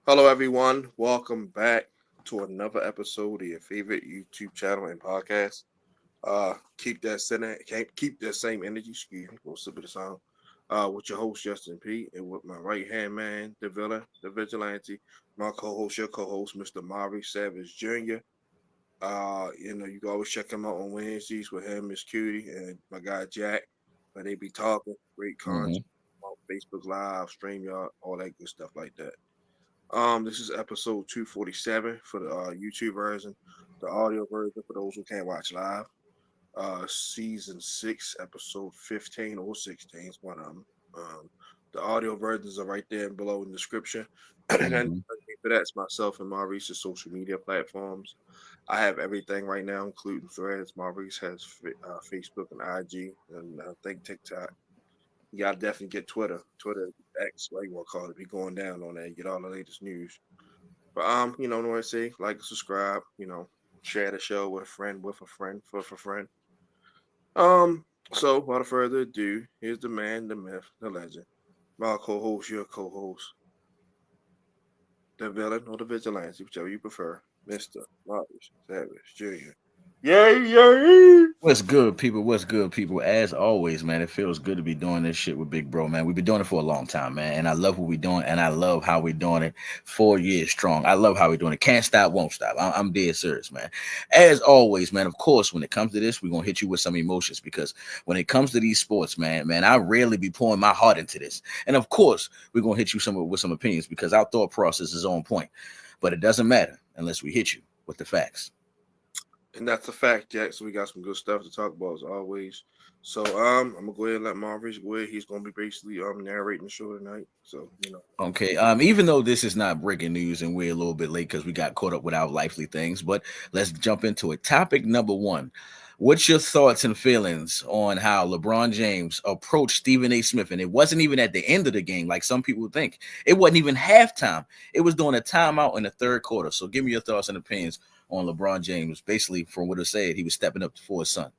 Hello, everyone. Welcome back to another episode of your favorite YouTube channel and podcast. Keep that same energy. Excuse me, we'll slip of the sound. With your host Justin P, and with my right hand man, the villain, the vigilante, my co-host, your co-host, Mr. Maurice Savage JR. You can always check him out on Wednesdays with him, Miss Cutie, and my guy Jack. Where they be talking great content hmm on Facebook Live, StreamYard, all that good stuff like that. This is episode 247 for the YouTube version, the audio version for those who can't watch live. Season 6, episode 15 or 16 is one of them. Um, the audio versions are right there below in the description. And then hmm for that's myself and Maurice's social media platforms. I have everything right now, including Threads. Maurice has Facebook and IG, and I think TikTok. You gotta definitely get Twitter. Twitter X, what you want to call it, be going down on there. You get all the latest news. But know what I say? Like, subscribe. Share the show with a friend, with a friend. Um, so without further ado, here's the man, the myth, the legend. My co-host, your co-host, the villain or the vigilante, whichever you prefer, Mr. Maurice Savage Jr. Yay, yay! What's good, people? What's good, people? As always, man, it feels good to be doing this shit with Big Bro, man. We've been doing it for a long time, man, and I love what we're doing, and I love how we're doing it. 4 years strong. I love how we're doing it. Can't stop, won't stop. I'm dead serious, man. As always, man. Of course, when it comes to this, we're gonna hit you with some emotions because when it comes to these sports, man, I rarely be pouring my heart into this, and of course, we're gonna hit you with some opinions because our thought process is on point. But it doesn't matter unless we hit you with the facts. And that's a fact, Jack. So we got some good stuff to talk about as always. So I'm gonna go ahead and let Maurice go ahead. He's gonna be basically narrating the show tonight. So. Okay. Even though this is not breaking news and we're a little bit late because we got caught up with our lively things, but let's jump into it. Topic number one. What's your thoughts and feelings on how LeBron James approached Stephen A. Smith? And it wasn't even at the end of the game, like some people think. It wasn't even halftime. It was during a timeout in the third quarter. So give me your thoughts and opinions on LeBron James. Basically, from what it said, he was stepping up for his son.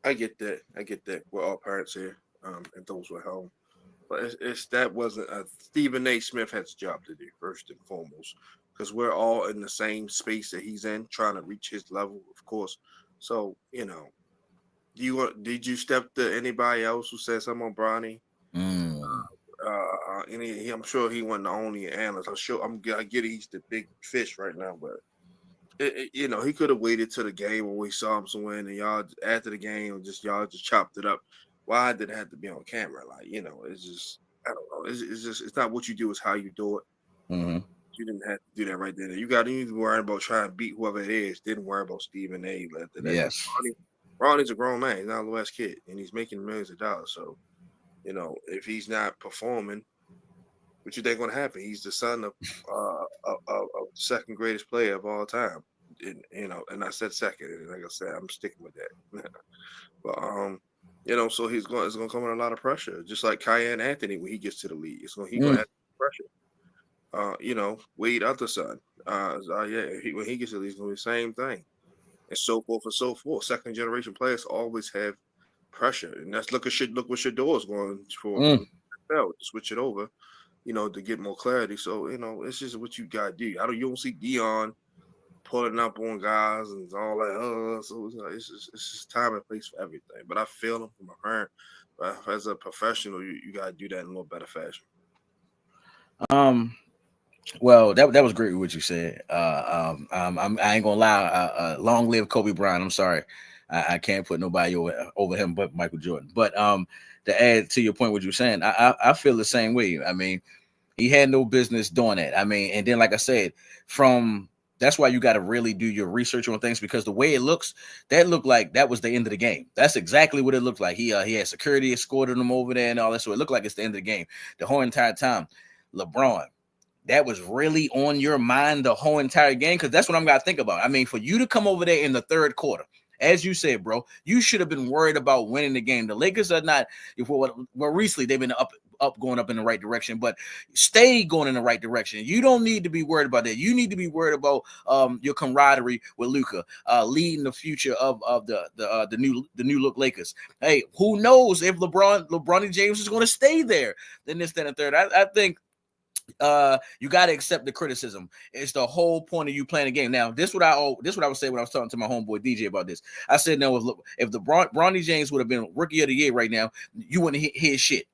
I get that. I get that. We're all parents here, and those who are home. But it's that wasn't Stephen A. Smith has a job to do first and foremost, because we're all in the same space that he's in, trying to reach his level, of course. So did you step to anybody else who said something on Bronny? Mm. I'm sure he wasn't the only analyst. I get he's the big fish right now, but he could have waited till the game when we saw him win, and y'all after the game, y'all just chopped it up. Why did it have to be on camera? Like, it's just I don't know. It's just it's not what you do, it's how you do it. Hmm. You didn't have to do that right there. You need to worry about trying to beat whoever it is. Didn't worry about Stephen A. After that. Yes. Ronnie's a grown man. He's not a West kid, and he's making millions of dollars. So if he's not performing, what you think going to happen? He's the son of the second greatest player of all time. And I said second, and like I said, I'm sticking with that. But so it's gonna come with a lot of pressure, just like Kyan Anthony when he gets to the league. He gonna Mm. have pressure. Wade other son. When he gets to the league, it's gonna be the same thing, and so forth and so forth. Second generation players always have pressure, and look what Shador is going for Mm. from the NFL to switch it over, to get more clarity. So it's just what you got to do. You don't see Dion pulling up on guys and all that. So it's just time and place for everything. But I feel them from a parent. But as a professional, you got to do that in a little better fashion. Um, Well, that was great what you said. I ain't gonna lie. Long live Kobe Bryant. I'm sorry, I can't put nobody over him but Michael Jordan. But to add to your point, what you're saying, I feel the same way. I mean, he had no business doing that. I mean, and then like I said, from that's why you got to really do your research on things because the way it looks, that looked like that was the end of the game. That's exactly what it looked like. He had security escorting him over there and all that, so it looked like it's the end of the game the whole entire time. LeBron, that was really on your mind the whole entire game? Because that's what I'm gonna think about. I mean, for you to come over there in the third quarter, as you said, bro, you should have been worried about winning the game. The Lakers are not. Well, recently they've been going up in the right direction, but stay going in the right direction. You don't need to be worried about that. You need to be worried about your camaraderie with Luka, leading the future of the new look Lakers. Hey, who knows if LeBron James is going to stay there? Then this, then, and third. I think you got to accept the criticism. It's the whole point of you playing the game. Now, this what I would say when I was talking to my homeboy DJ about this. I said, no, if the Bronny James would have been rookie of the year right now, you wouldn't hear shit.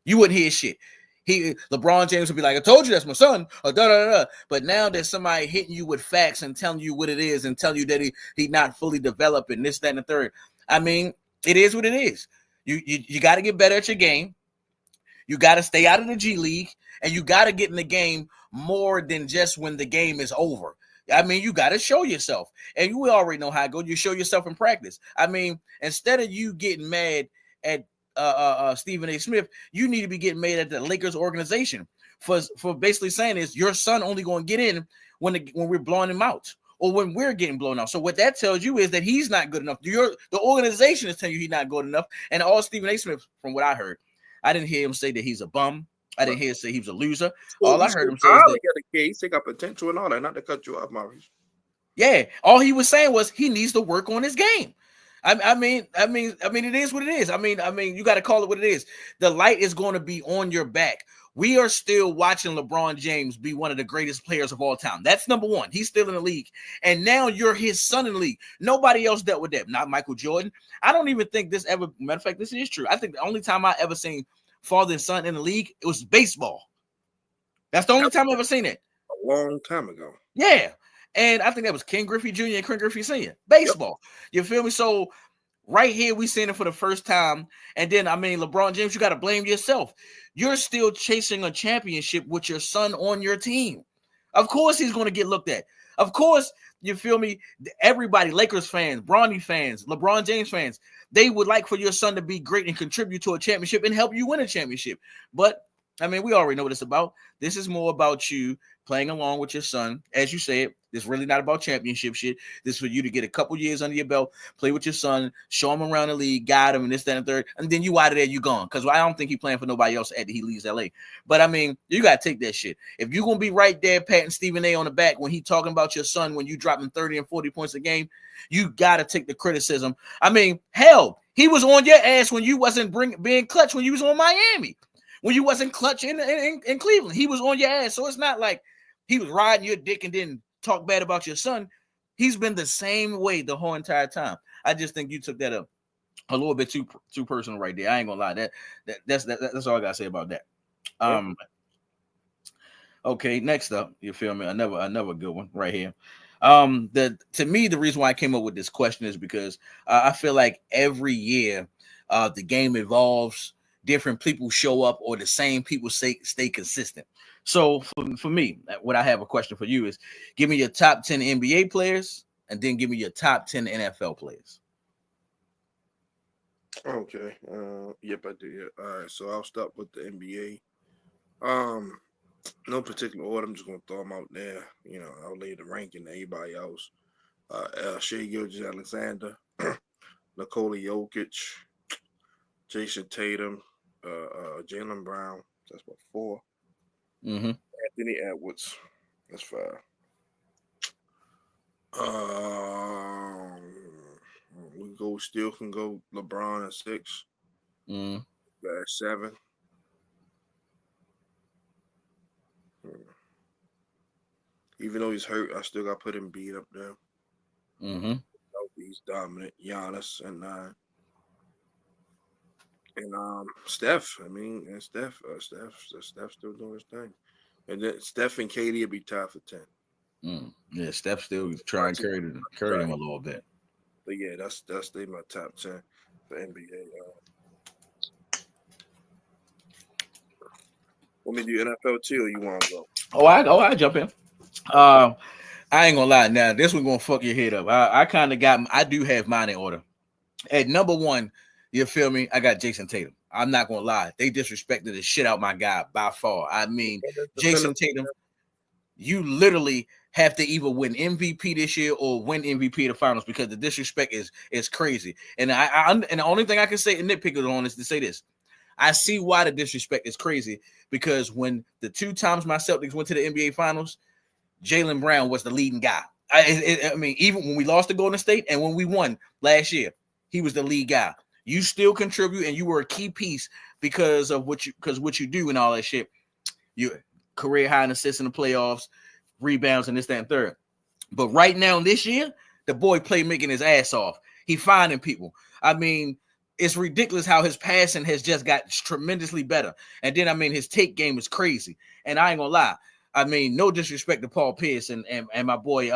You wouldn't hear shit. LeBron James would be like, I told you that's my son. But now there's somebody hitting you with facts and telling you what it is and telling you that he not fully developed and this, that, and the third. I mean, it is what it is. You got to get better at your game. You got to stay out of the G League, and you got to get in the game more than just when the game is over. I mean, you got to show yourself, and you already know how it goes. You show yourself in practice. I mean, instead of you getting mad at Stephen A. Smith, you need to be getting mad at the Lakers organization for basically saying is your son only going to get in when we're blowing him out or when we're getting blown out. So what that tells you is that he's not good enough. The organization is telling you he's not good enough, and all Stephen A. Smith, from what I heard, I didn't hear him say that he's a bum. I didn't hear him say he was a loser. All I heard him say is that he got potential and all that. Not to cut you off, Maurice. Yeah, all he was saying was he needs to work on his game. I mean, it is what it is. I mean, you got to call it what it is. The light is going to be on your back. We are still watching LeBron James be one of the greatest players of all time. That's number one. He's still in the league. And now you're his son in the league. Nobody else dealt with that. Not Michael Jordan. I don't even think this ever, matter of fact, this is true. I think the only time I ever seen father and son in the league, it was baseball. That's the only time I ever seen it. A long time ago. Yeah. And I think that was Ken Griffey Jr. and Ken Griffey Sr. Baseball. Yep. You feel me? So right here, we seen it for the first time. And then, I mean, LeBron James, you got to blame yourself. You're still chasing a championship with your son on your team. Of course, he's going to get looked at. Of course, you feel me? Everybody, Lakers fans, Bronny fans, LeBron James fans, they would like for your son to be great and contribute to a championship and help you win a championship. But, I mean, we already know what it's about. This is more about you playing along with your son. As you said, it's really not about championship shit. This is for you to get a couple years under your belt, play with your son, show him around the league, guide him, and this, that, and third. And then you out of there, you gone. Because I don't think he playing for nobody else after he leaves LA. But, I mean, you got to take that shit. If you're going to be right there patting Stephen A. on the back when he talking about your son when you dropping 30 and 40 points a game, you got to take the criticism. I mean, hell, he was on your ass when you wasn't being clutch when you was on Miami. When you wasn't clutch in Cleveland. He was on your ass. So it's not like he was riding your dick and didn't talk bad about your son. He's been the same way the whole entire time. I just think you took that up a little bit too personal right there. I ain't gonna lie. That's all I gotta say about that. Okay, next up, you feel me? Another good one right here. To me, the reason why I came up with this question is because I feel like every year the game evolves. Different people show up, or the same people stay consistent. So for me, what I have a question for you is, give me your top 10 NBA players, and then give me your top 10 NFL players. Okay. Yep, I do. Yeah. All right. So I'll start with the NBA. No particular order. I'm just gonna throw them out there. You know, I'll lay the ranking to everybody else. Shai Gilgeous-Alexander, Nikola Jokic, Jason Tatum, Jaylen Brown. That's about 4. Mm-hmm. Anthony Edwards. That's 5. We still can go LeBron at 6. At 7. Even though he's hurt, I still got to put him beat up there. Mm-hmm. He's dominant. Giannis at 9. And Steph. I mean, and Steph still doing his thing. And then Steph and KD will be tied for 10. Yeah, Steph still trying to carry them a little bit. But yeah, that's my top 10 for NBA. Want me to do NFL too, or you want to go? I jump in. I ain't gonna lie. Now this one gonna fuck your head up. I do have mine in order. At number 1, you feel me? I got Jason Tatum. I'm not gonna lie. They disrespected the shit out my guy by far. I mean, Jason Tatum, you literally have to either win MVP this year or win MVP of the finals, because the disrespect is crazy. And and the only thing I can say and nitpick on is to say this. I see why the disrespect is crazy, because when the 2 times my Celtics went to the NBA finals, Jaylen Brown was the leading guy. I mean, even when we lost to Golden State and when we won last year, he was the lead guy. You still contribute, and you were a key piece because of what you do and all that shit. career high in assists in the playoffs, rebounds, and this, that, and third. But right now, this year, the boy playmaking his ass off. He finding people. I mean, it's ridiculous how his passing has just got tremendously better. And then, I mean, his take game is crazy. And I ain't gonna lie. I mean, no disrespect to Paul Pierce and my boy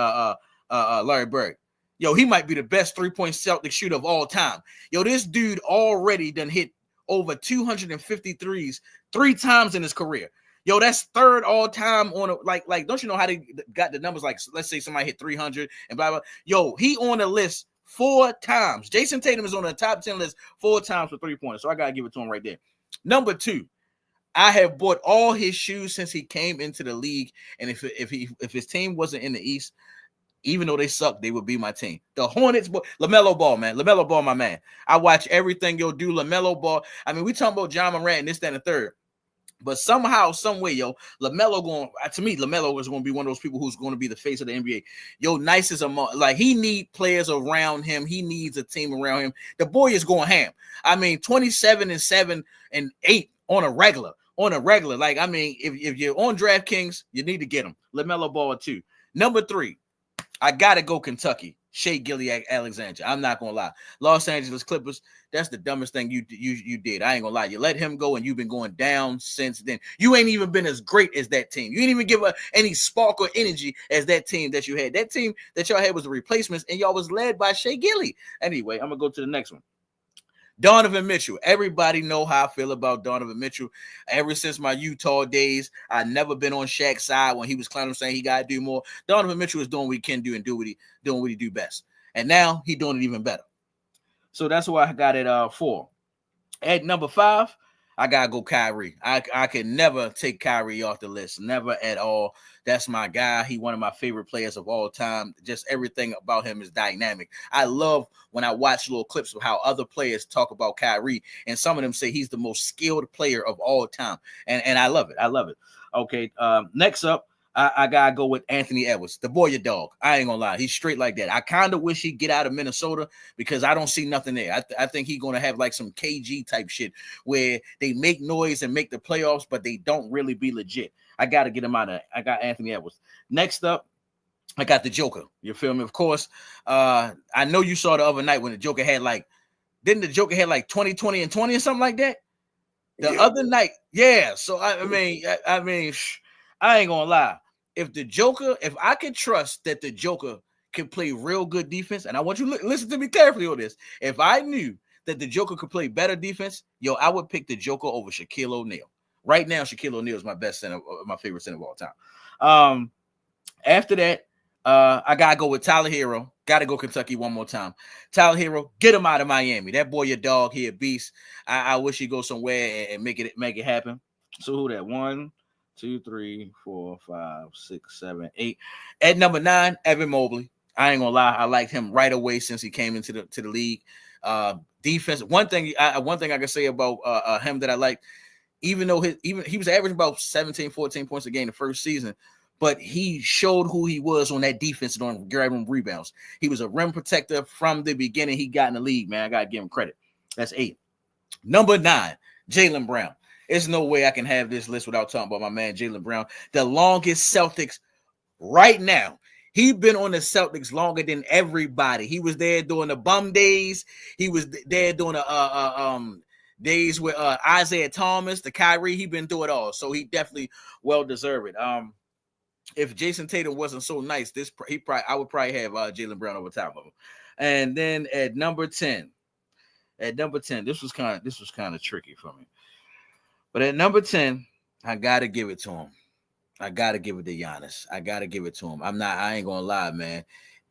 Larry Bird. Yo, he might be the best three-point Celtic shooter of all time. Yo, this dude already done hit over 253s 3 times in his career. Yo, that's third all time on a, like don't you know how they got the numbers? Like, let's say somebody hit 300 and blah blah. Yo, he on the list 4 times. Jason Tatum is on the top 10 list 4 times for 3-pointers. So I gotta give it to him right there. Number 2, I have bought all his shoes since he came into the league. And if his team wasn't in the East, even though they suck, they would be my team. The Hornets, LaMelo Ball, man. LaMelo Ball, my man. I watch everything you'll do. LaMelo Ball. I mean, we talking about John Morant and this, that, and the third. But somehow, some way, LaMelo to me, LaMelo is going to be one of those people who's going to be the face of the NBA. Nice as like he need players around him. He needs a team around him. The boy is going ham. I mean, 27-7 and 8 on a regular. Like, I mean, if you're on DraftKings, you need to get him. LaMelo Ball too. Number 3, I gotta go Kentucky. Shea Gilgeous-Alexander. I'm not gonna lie. Los Angeles Clippers, that's the dumbest thing you did. I ain't gonna lie. You let him go and you've been going down since then. You ain't even been as great as that team. You ain't even give any spark or energy as that team that you had. That team that y'all had was the replacements, and y'all was led by Shea Gilly. Anyway, I'm gonna go to the next one. Donovan Mitchell. Everybody know how I feel about Donovan Mitchell. Ever since my Utah days, I've never been on Shaq's side when he was clowning saying he got to do more. Donovan Mitchell is doing what he can do and doing what he do best. And now he doing it even better. So that's why I got it 4. At number 5, I got to go Kyrie. I can never take Kyrie off the list. Never at all. That's my guy. He one of my favorite players of all time. Just everything about him is dynamic. I love when I watch little clips of how other players talk about Kyrie, and some of them say he's the most skilled player of all time. And I love it. Okay, next up, I gotta go with Anthony Edwards, the boy, your dog. I ain't gonna lie, he's straight like that. I kind of wish he'd get out of Minnesota because I don't see nothing there. I think he's gonna have like some KG type shit where they make noise and make the playoffs, but they don't really be legit. I gotta get him out of. I got Anthony Edwards. Next up, I got the Joker. You feel me? Of course. I know you saw the other night when the Joker had didn't the Joker had 20, 20, and 20 or something like that? The other night, yeah. So I mean, I ain't gonna lie. If I could trust that the Joker can play real good defense, and I want you to listen to me carefully on this. If I knew that the Joker could play better defense, I would pick the Joker over Shaquille O'Neal. Right now, Shaquille O'Neal is my best center, my favorite center of all time. After that, I gotta go with Tyler Hero. Gotta go Kentucky one more time. Tyler Hero, get him out of Miami. That boy, your dog, he a beast. I wish he'd go somewhere and make it happen. So who that? 1, 2, 3, 4, 5, 6, 7, 8. At number 9, Evan Mobley. I ain't gonna lie, I liked him right away since he came into the league. Defense. One thing I can say about him that I like, even though he was averaging about 17, 14 points a game the first season, but he showed who he was on that defense on grabbing rebounds. He was a rim protector from the beginning. He got in the league, man. I gotta give him credit. That's 8. Number 9, Jaylen Brown. There's no way I can have this list without talking about my man Jaylen Brown, the longest Celtics right now. He's been on the Celtics longer than everybody. He was there during the bum days. He was there during the days with Isaiah Thomas, the Kyrie. He been through it all, so he definitely well deserved it. If Jason Tatum wasn't so nice, I would probably have Jaylen Brown over top of him. And then at number 10, this was kind of tricky for me. But at number 10, I gotta give it to him. I gotta give it to Giannis. I gotta give it to him. I ain't gonna lie, man.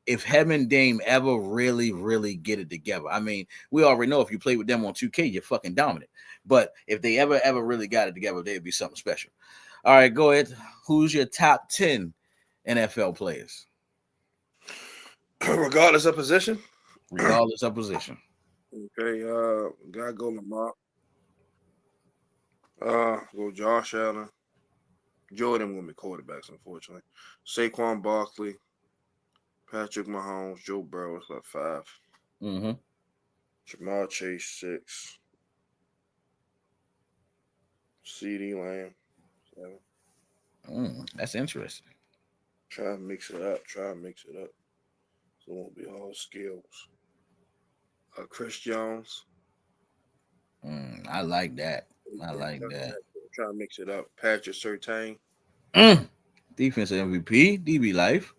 If him and Dame ever really, really get it together, I mean, we already know if you play with them on 2K, you're fucking dominant. But if they ever really got it together, they'd be something special. All right, go ahead. Who's your top 10 NFL players? Regardless of position? Regardless of position. Okay, gotta go Lamar. Go Josh Allen. Jordan won't be quarterbacks, unfortunately. Saquon Barkley, Patrick Mahomes, Joe Burrow is like 5. Mm-hmm. Jamar Chase 6. CeeDee Lamb 7. That's interesting. Try to mix it up. So it won't be all skills. Chris Jones. I like that. I like that. Try to mix it up. Patrick Surtain. Defensive MVP, DB life.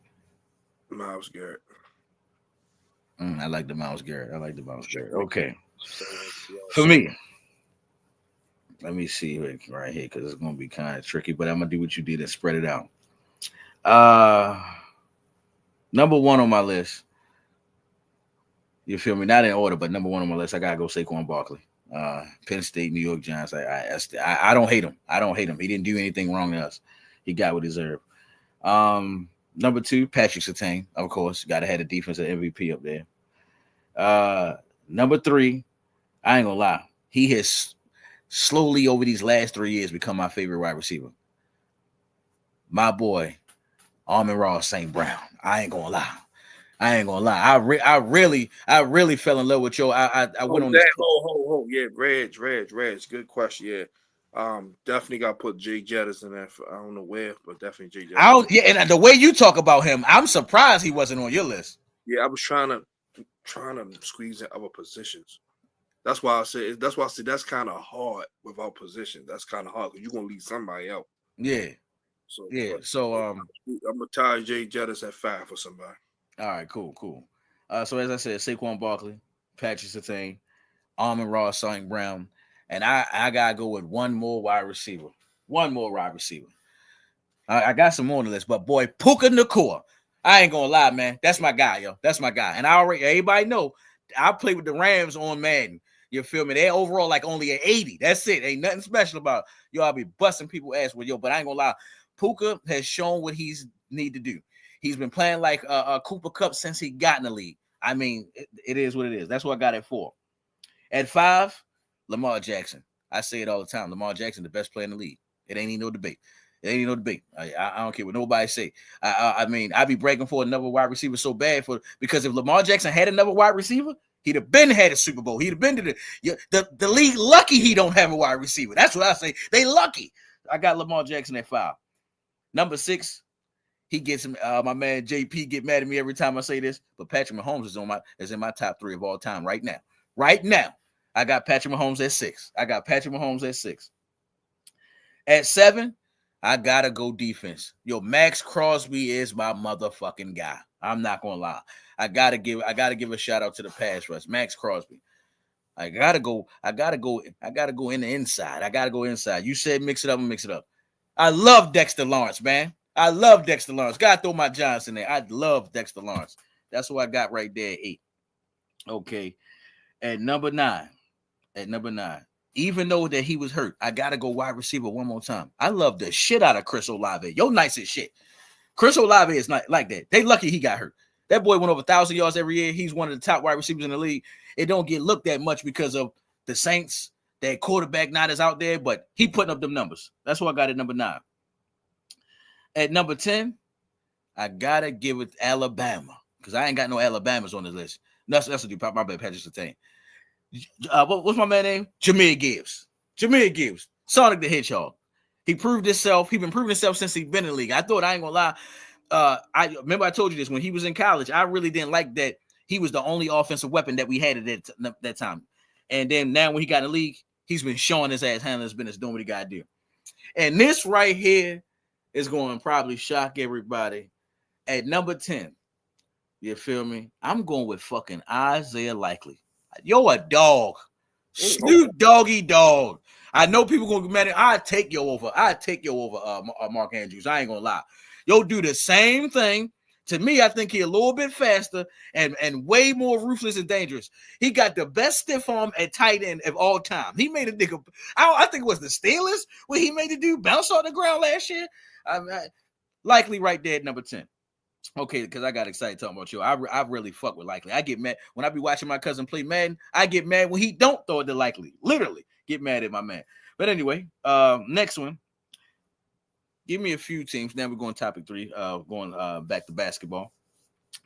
Miles Garrett. I like the Miles Garrett. Sure. Okay. For me, let me see right here because it's going to be kind of tricky, but I'm going to do what you did and spread it out. Number one on my list. You feel me? Not in order, but number one on my list, I got to go Saquon Barkley. Penn State, New York Giants. I don't hate him. He didn't do anything wrong to us. He got what he deserved. Number two, Patrick Surtain, of course. Got to have the defensive MVP up there. Number three, I ain't gonna lie. He has slowly over these last 3 years become my favorite wide receiver. My boy, Amon-Ra St. Brown. I ain't gonna lie. I really fell in love with Joe. I went on that. this. Yeah, Reg. Good question. Yeah. Definitely got to put Jay Jettis in there. I don't know where, but definitely Jay Jettis. And the way you talk about him, I'm surprised he wasn't on your list. Yeah, I was trying to squeeze in other positions. That's why I said that's kind of hard without position. That's kind of hard because you're gonna leave somebody out. Yeah. So I'm gonna tie Jay Jettis at 5 for somebody. All right, cool. So as I said, Saquon Barkley, Patrick Surtain, Amon-Ra St. Brown, and I gotta go with one more wide receiver. I got some more on the list, but boy, Puka Nacua. I ain't gonna lie, man. That's my guy, yo. That's my guy. And everybody know I play with the Rams on Madden. You feel me? They're overall like only an 80. That's it. Ain't nothing special about it. Yo, I'll be busting people ass with yo, but I ain't gonna lie. Puka has shown what he's need to do. He's been playing like a Cooper Kupp since he got in the league. I mean, it is what it is. That's what I got it for. At 5, Lamar Jackson. I say it all the time. Lamar Jackson, the best player in the league. It ain't even no debate. I don't care what nobody say. I mean, I'd be breaking for another wide receiver so bad because if Lamar Jackson had another wide receiver, he'd have been had a Super Bowl. He'd have been to the league lucky he don't have a wide receiver. That's what I say. They lucky. I got Lamar Jackson at 5. Number 6, he gets him. My man JP get mad at me every time I say this, but Patrick Mahomes is in my top 3 of all time right now. Right now, I got Patrick Mahomes at 6. At 7, I gotta go defense. Yo, Max Crosby is my motherfucking guy. I'm not gonna lie. I gotta give a shout out to the pass rush, Max Crosby. I gotta go in the inside. I gotta go inside. You said mix it up. I love Dexter Lawrence, man. Gotta throw my Giants in there. I love Dexter Lawrence. That's what I got right there at 8. Okay. At number 9. Even though that he was hurt, I gotta go wide receiver one more time. I love the shit out of Chris Olave. Yo, nice as shit. Chris Olave is not like that. They lucky he got hurt. That boy went over 1,000 yards every year. He's one of the top wide receivers in the league. It don't get looked at much because of the Saints. That quarterback not is out there, but he putting up them numbers. That's what I got at number 9. At number 10, I gotta give it Alabama because I ain't got no Alabamas on the list. That's what do. My bad, Patrick Surtain. What's my man name? Jahmyr Gibbs. Sonic the Hedgehog. He proved himself. He's been proving himself since he's been in the league. I ain't gonna lie. I remember I told you this when he was in college. I really didn't like that he was the only offensive weapon that we had at that time. And then now when he got in the league, he's been showing his ass handling his business, doing what he got to do. And this right here is going to probably shock everybody. At number 10, you feel me? I'm going with fucking Isaiah Likely. Yo, a dog. Snoop Doggy Dog. I know people going to get mad at I take yo over Mark Andrews. I ain't going to lie. Yo, do the same thing. To me, I think he a little bit faster and way more ruthless and dangerous. He got the best stiff arm at tight end of all time. He made a nigga, I think it was the Steelers where he made the dude bounce on the ground last year. Likely right there at number 10. Okay, because I got excited talking about you. I really fuck with Likely. I get mad when I be watching my cousin play Madden. I get mad when he don't throw it to Likely. Literally get mad at my man. But anyway, next one. Give me a few teams. Now we're going topic 3. Going back to basketball.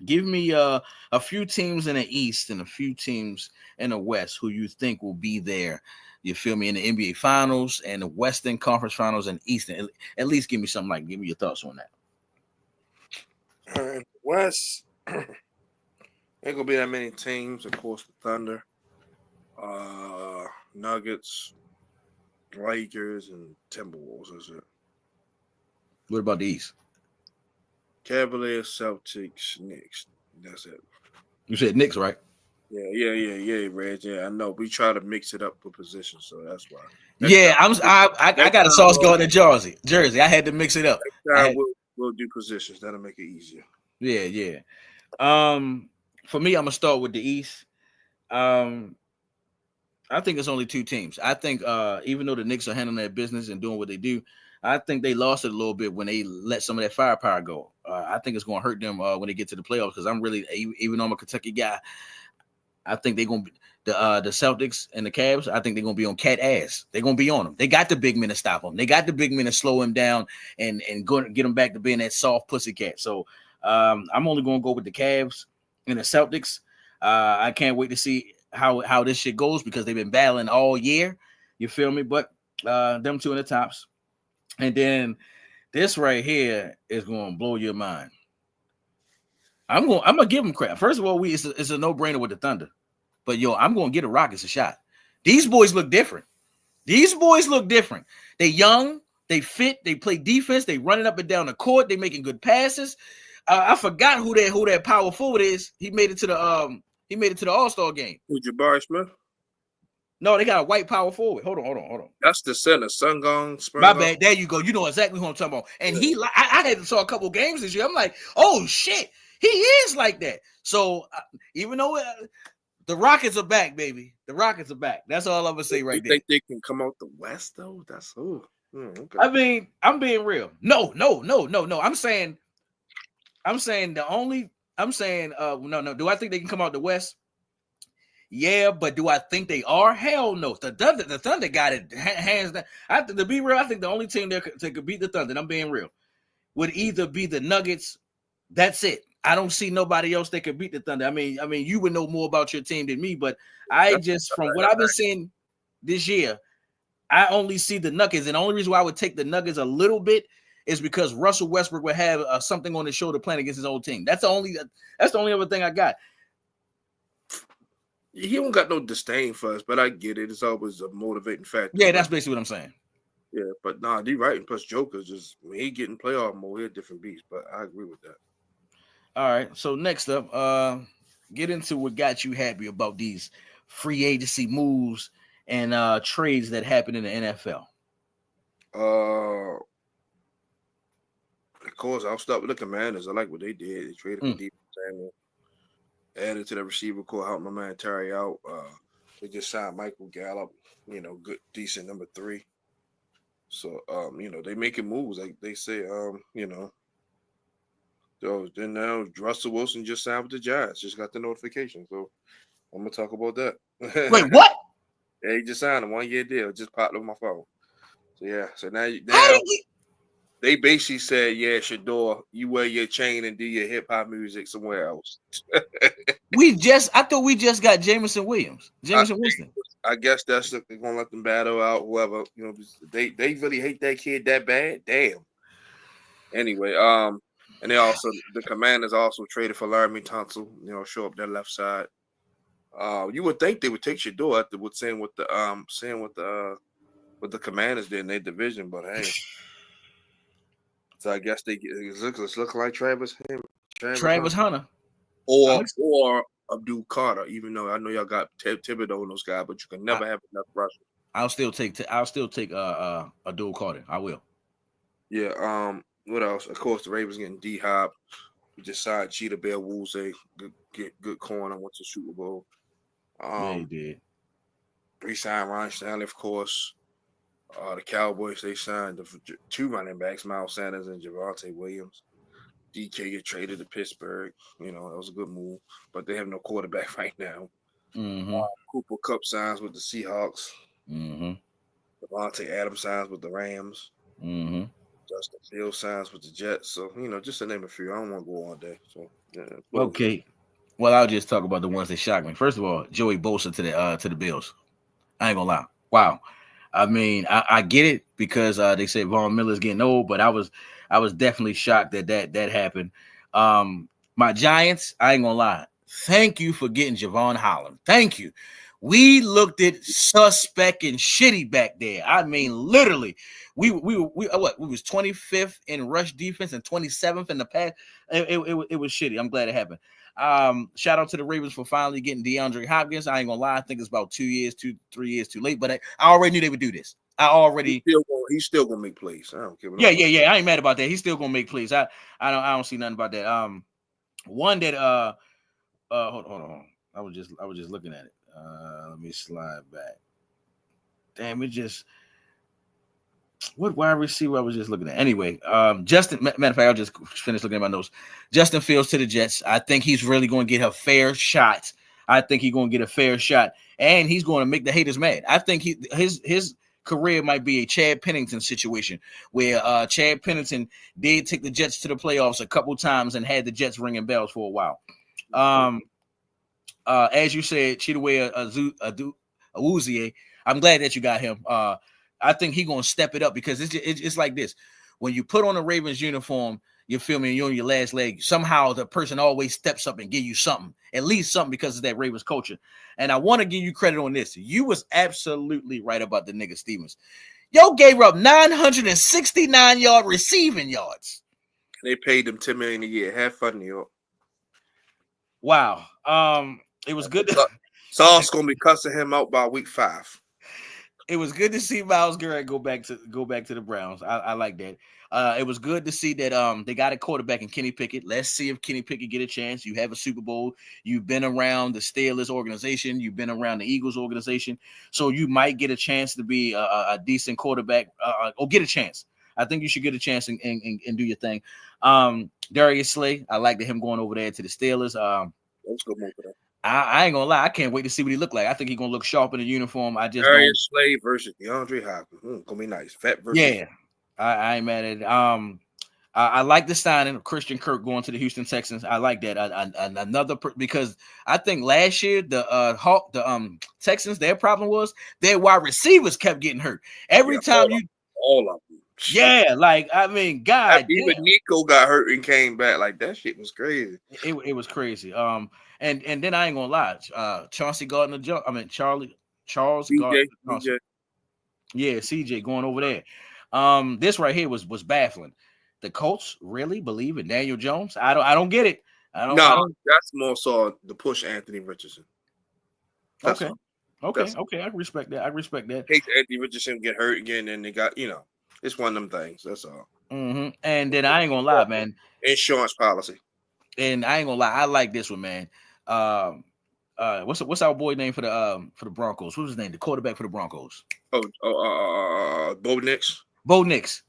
Give me a few teams in the East and a few teams in the West who you think will be there. You feel me, in the NBA Finals and the Western Conference Finals and Eastern. At least give me something like. Give me your thoughts on that. In the West, ain't gonna be that many teams. Of course, the Thunder, Nuggets, Lakers, and Timberwolves. Is it? What about the East? Cavaliers, Celtics, Knicks. That's it. You said Knicks, right? Yeah, Reg. Yeah, I know. We try to mix it up for positions, so that's why. I got a sauce going to Jersey. I had to mix it up. We'll do positions. That'll make it easier. Yeah. For me, I'm gonna start with the East. I think it's only two teams. I think even though the Knicks are handling their business and doing what they do, I think they lost it a little bit when they let some of that firepower go. I think it's going to hurt them when they get to the playoffs because I'm really, even though I'm a Kentucky guy, I think they're going to be the Celtics and the Cavs. I think they're going to be on cat ass. They're going to be on them. They got the big men to stop them. They got the big men to slow him down and go get him back to being that soft pussycat. So I'm only going to go with the Cavs and the Celtics. I can't wait to see how this shit goes because they've been battling all year. You feel me? But them two in the tops. And then this right here is going to blow your mind. I'm gonna give them crap. First of all, it's a no-brainer with the Thunder. But I'm gonna give the Rockets a shot. These boys look different. They young, they fit, they play defense, they running up and down the court, they making good passes. I forgot who that power forward is. He made it to the All-Star game. Who, Jabari Smith? No, they got a white power forward. Hold on. That's the center, Sungong. My bad. There you go. You know exactly who I'm talking about. And I had to saw a couple games this year. I'm like, oh shit, he is like that. So even though the Rockets are back, baby, the Rockets are back. That's all I'm gonna say right there. You think they can come out the West though? That's okay. I mean, I'm being real. No. I'm saying no. Do I think they can come out the West? Yeah, but do I think they are? Hell no. The Thunder got it hands down. To be real, I think the only team that could beat the Thunder, and I'm being real, would either be the Nuggets. That's it. I don't see nobody else that could beat the Thunder. I mean, you would know more about your team than me, but from what I've been seeing this year, I only see the Nuggets, and the only reason why I would take the Nuggets a little bit is because Russell Westbrook would have something on his shoulder playing against his old team. That's the only other thing I got. He don't got no disdain for us, but I get it. It's always a motivating factor. Yeah, that's basically what I'm saying. Yeah, but he right. And plus, Joker's just when he getting playoff mode, he's a different beast. But I agree with that. All right. So next up, get into what got you happy about these free agency moves and trades that happen in the NFL. Of course, I'll start with the Commanders. I like what they did. They traded for Deep Samuel. Added to the receiver core, helped my man Terry out. They just signed Michael Gallup, good, decent number 3. So, they making moves. Like they say, then now Russell Wilson just signed with the Giants. Just got the notification. So, I'm going to talk about that. Wait, what? Yeah, he just signed a 1-year deal. Just popped on my phone. So, yeah. So now they basically said, yeah, Shador, you wear your chain and do your hip-hop music somewhere else. I thought we just got Jameson Williams. Winston. I guess they're going to let them battle out whoever. They really hate that kid that bad. Damn. Anyway, and the Commanders also traded for Laramie Tunsil, show up their left side. You would think they would take Shador after saying what the Commanders did in their division, but hey. So I guess it's looking like Travis Hunter. Or Abdul Carter, even though I know y'all got Thibodeau and those guys, but you can never have enough rushers. I'll still take Abdul Carter. I will. Yeah. What else? Of course, the Ravens getting D-Hop. We just signed Cheetah Bear Woolsey. Good corner. Went to Super Bowl. Yeah, he did. Re-signed Ron Stanley, of course. The Cowboys, they signed the 2 running backs, Miles Sanders and Javonte Williams. DK get traded to Pittsburgh. That was a good move. But they have no quarterback right now. Mm-hmm. Cooper Kupp signs with the Seahawks. Mm-hmm. Devontae Adams signs with the Rams. Mm-hmm. Justin Fields signs with the Jets. So, just to name a few. I don't want to go all day. So, yeah. Okay. Well, I'll just talk about the ones that shocked me. First of all, Joey Bosa to the Bills. I ain't gonna lie. Wow. I mean, I get it because they say Von Miller's getting old, but I was definitely shocked that happened. My Giants, I ain't gonna lie. Thank you for getting Javon Holland. Thank you. We looked at suspect and shitty back there. I mean, literally, we was 25th in rush defense and 27th in the pass. It was shitty. I'm glad it happened. Shout out to the Ravens for finally getting DeAndre Hopkins. I ain't gonna lie, I think it's about 3 years too late, but I already knew they would do this. He's still gonna make plays. I don't care. Yeah. I ain't mad about that. He's still gonna make plays. I don't see nothing about that. One that hold on. I was just looking at it. Let me slide back. Damn, it just what wide receiver I was just looking at. Anyway, Justin, matter of fact, I'll just finish looking at my notes. Justin Fields to the Jets. I think he's really going to get a fair shot. And he's going to make the haters mad. I think his career might be a Chad Pennington situation where Chad Pennington did take the Jets to the playoffs a couple times and had the Jets ringing bells for a while. As you said, Chidobe Awuzie, I'm glad that you got him. I think he's going to step it up because it's like this. When you put on a Ravens uniform, you feel me, and you're on your last leg, somehow the person always steps up and give you something, at least something because of that Ravens culture. And I want to give you credit on this. You was absolutely right about the nigga Stevens. Yo gave up 969-yard receiving yards. They paid him $10 million a year. Have fun, New York. Wow. It was good. Saul's gonna be cussing him out by week 5. It was good to see Myles Garrett go back to the Browns. I like that. It was good to see that they got a quarterback in Kenny Pickett. Let's see if Kenny Pickett get a chance. You have a Super Bowl. You've been around the Steelers organization. You've been around the Eagles organization. So you might get a chance to be a decent quarterback or get a chance. I think you should get a chance and do your thing. Darius Slay, I like him going over there to the Steelers. Let's go move it up. I ain't gonna lie. I can't wait to see what he look like. I think he's gonna look sharp in the uniform. Darius Slay versus DeAndre Hopkins. Gonna be nice. Fat versus. Yeah, I ain't mad at it. I like the signing of Christian Kirk going to the Houston Texans. I like that. Because I think last year the Texans, their problem was their wide receivers kept getting hurt every time. All of them. Yeah, like I mean, God, even Nico got hurt and came back. Like that shit was crazy. It was crazy. And then I ain't gonna lie, Charles Gardner. Yeah, CJ going over there. This right here was baffling. The Colts really believe in Daniel Jones? I don't get it. I don't. That's more so to push Anthony Richardson. Okay. I respect that. In case Anthony Richardson get hurt again, and they got it's one of them things. That's all. Mm-hmm. And then I ain't gonna lie, man. Insurance policy. And I ain't gonna lie, I like this one, man. What's our boy name for the Broncos? Who's his name? The quarterback for the Broncos. Bo Nix. Bo Nix.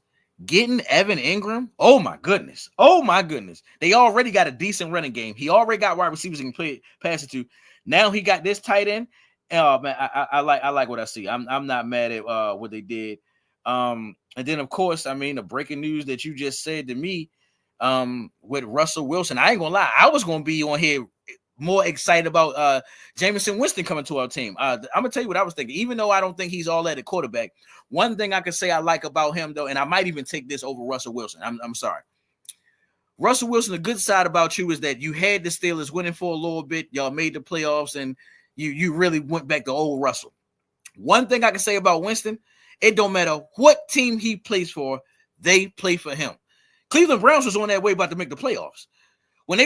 Getting Evan Ingram. Oh my goodness. They already got a decent running game. He already got wide receivers he can pass it to. Now he got this tight end. Oh man, I like what I see. I'm not mad at what they did. And then of course, I mean the breaking news that you just said to me with Russell Wilson. I ain't gonna lie, I was gonna be on here more excited about Jameson Winston coming to our team. I'm gonna tell you what I was thinking. Even though I don't think he's all at a quarterback, one thing I can say I like about him though, and I might even take this over Russell Wilson. I'm sorry. Russell Wilson, the good side about you is that you had the Steelers winning for a little bit. Y'all made the playoffs, and you really went back to old Russell. One thing I can say about Winston, it don't matter what team he plays for, they play for him. Cleveland Browns was on that way about to make the playoffs. When they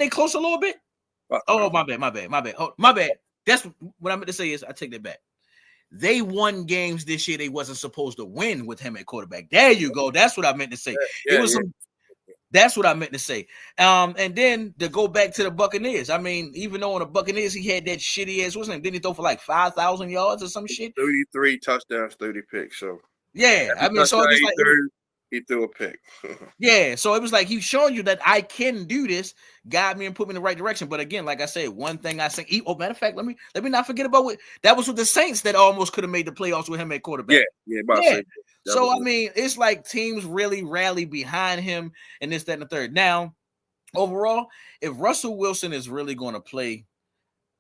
close a little bit. Oh, my bad. Oh, my bad. That's what I meant to say is I take that back. They won games this year they wasn't supposed to win with him at quarterback. There you go. That's what I meant to say. That's what I meant to say. And then to go back to the Buccaneers. I mean, even though on the Buccaneers he had that shitty ass, didn't he throw for like 5,000 yards or some shit? 33 touchdowns, 30 picks. So yeah, I mean, so it's like he threw a pick. Yeah, so it was like he's showing you that I can do this, guide me and put me in the right direction. But again, like I said, one thing I say, matter of fact, let me not forget about that was with the Saints that almost could have made the playoffs with him at quarterback. Yeah. So I mean, it's like teams really rally behind him and this, that, and the third. Now, overall, if Russell Wilson is really going to play,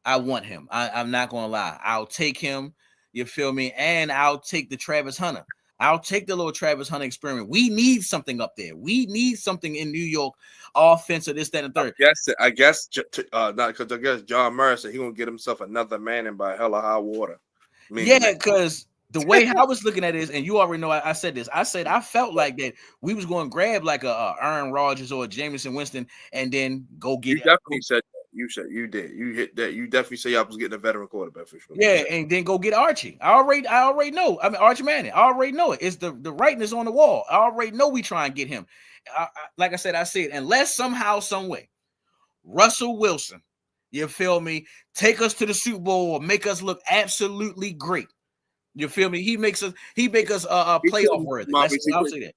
I want him. I'm not going to lie. I'll take him. You feel me? And I'll take the Travis Hunter. I'll take the little Travis Hunter experiment. We need something up there. We need something in New York, offensive, this, that, and third. I guess not, because I guess John Murray said he gonna get himself another Manning by hell of high water. Yeah, because the way I was looking at it is, and you already know I said this. I said I felt like that we was going to grab like a Aaron Rodgers or a Jameson Winston, and then go get. You definitely said that. You said you did. You hit that. You definitely say I was getting a veteran quarterback for sure. Yeah, and then go get Archie. I already know. I mean Archie Manning. I already know it. It's the writing is on the wall. I already know we try and get him. Like I said, unless somehow, some way, Russell Wilson, you feel me, take us to the Super Bowl or make us look absolutely great. You feel me? He make us playoff worthy. I'll say that.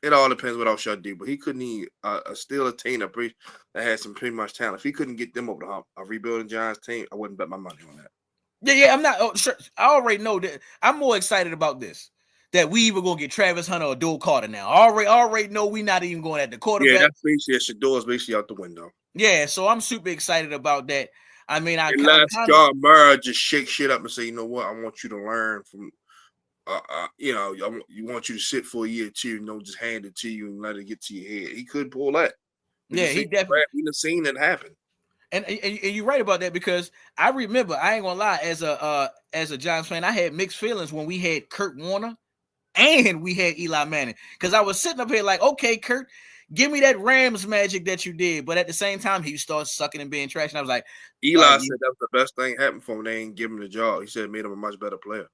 It all depends what else y'all do, but he couldn't still attain a breach that had some pretty much talent. If he couldn't get them over the hump, a rebuilding Giants team, I wouldn't bet my money on that. Yeah, I'm not sure. I already know that. I'm more excited about this. That we even gonna get Travis Hunter or Dual Carter now. I already know we not even going at the quarterback. Yeah, that's basically Shador's basically out the window. Yeah, so I'm super excited about that. I mean, John Murray just shake shit up and say, you know what, I want you to learn from. You want you to sit for a year too, and don't just hand it to you and let it get to your head. He could pull that. He definitely. We've seen that happen. And you're right about that, because I remember, I ain't gonna lie, as a Giants fan, I had mixed feelings when we had Kurt Warner and we had Eli Manning, because I was sitting up here like, okay, Kurt, give me that Rams magic that you did, but at the same time, he started sucking and being trash, and I was like, Eli said that was the best thing happened for him. They ain't give him the job. He said it made him a much better player.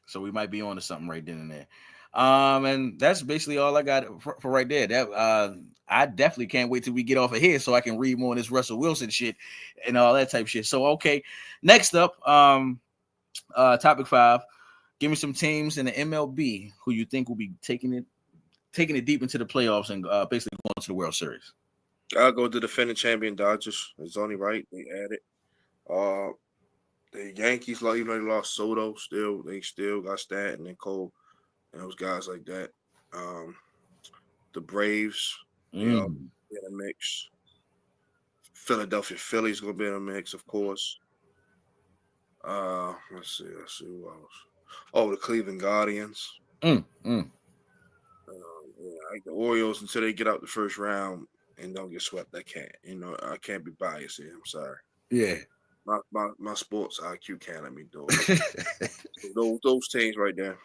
So we might be on to something right then and there. And that's basically all I got for right there. That I definitely can't wait till we get off of here so I can read more of this Russell Wilson shit and all that type of shit. So okay, next up, topic 5. Give me some teams in the MLB who you think will be taking it deep into the playoffs and basically going to the World Series. I'll go to the defending champion Dodgers. It's only right they added. The Yankees, even though they lost Soto, they still got Stanton and Cole and those guys like that. The Braves, be in a mix. Philadelphia Phillies gonna be in a mix, of course. Let's see who else. Oh, the Cleveland Guardians. Mm. Like the Orioles, until they get out the first round and don't get swept, I can't be biased here. I'm sorry. Yeah. My sports IQ can't let me do it. those teams right there.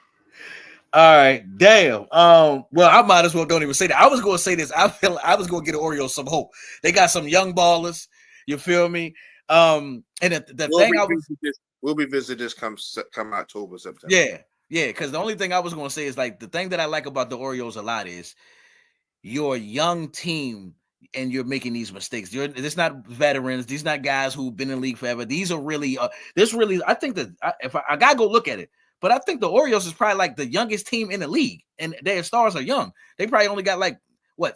All right, damn. Well, I might as well don't even say that. I was going to say this. I feel I was going to get the Orioles some hope. They got some young ballers. You feel me? And we'll be visiting this come October, September. Yeah. Because the only thing I was going to say is, like, the thing that I like about the Orioles a lot is you're a young team and you're making these mistakes. It's not veterans. These not guys who've been in the league forever. These are really, I think that if I gotta go look at it, but I think the Orioles is probably like the youngest team in the league, and their stars are young. They probably only got like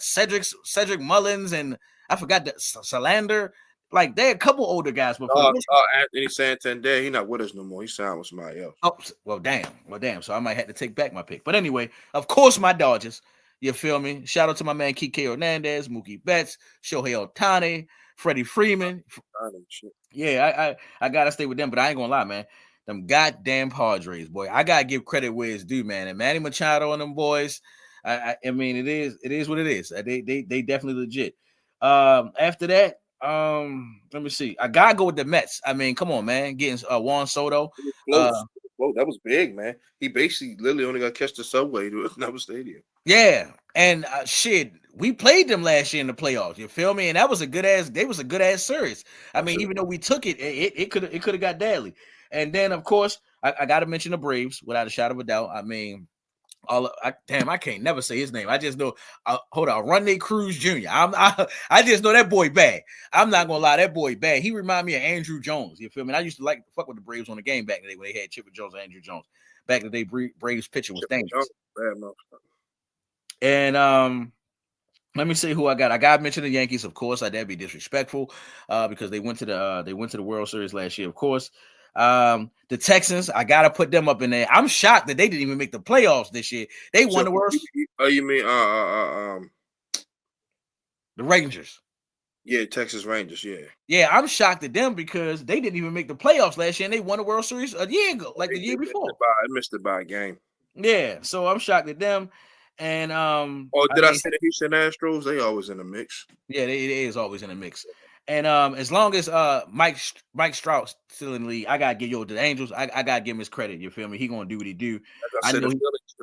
Cedric Mullins, and I forgot that Salander. Like, they're a couple older guys. But Anthony Santander, he's not with us no more. He signed with somebody else. Oh, well, damn. So I might have to take back my pick. But anyway, of course, my Dodgers. You feel me? Shout out to my man Kike Hernandez, Mookie Betts, Shohei Ohtani, Freddie Freeman. Yeah, I gotta stay with them, but I ain't gonna lie, man. Them goddamn Padres, boy. I gotta give credit where it's due, man. And Manny Machado and them boys. I mean, it is what it is. They definitely legit. After that, let me see. I gotta go with the Mets. I mean, come on, man. Getting Juan Soto. Whoa, that was big, man. He basically literally only got to catch the subway to another stadium. Yeah, and shit, we played them last year in the playoffs. You feel me? And that was a good ass. They was a good ass series. I mean, even though we took it, it could have got deadly. And then, of course, I got to mention the Braves without a shadow of a doubt. I mean, I can't never say his name. I just know. Hold on, Ronnie Cruz Jr. I just know that boy bad. I'm not gonna lie, that boy bad. He remind me of Andrew Jones. You feel me? And I used to like to fuck with the Braves on the game back in the day when they had Chipper Jones and Andrew Jones. Back in the day, Braves pitcher was dangerous. And let me see who I got. I got to mention the Yankees, of course. That'd be disrespectful because they went to the World Series last year, of course. The Texans, I gotta put them up in there. I'm shocked that they didn't even make the playoffs this year. They won the worst. Oh, you mean The Rangers. yeah, Texas Rangers, yeah. Yeah, I'm shocked at them because they didn't even make the playoffs last year and they won the World Series a year ago, like the year before. They missed it by a game. Yeah, so I'm shocked at them. And oh, did I say the Houston Astros? They always in the mix. Yeah, it is always in the mix. And as long as Mike Stroud still in the league, I gotta give you the Angels. I gotta give him his credit. You feel me? He gonna do what he do. Like I said,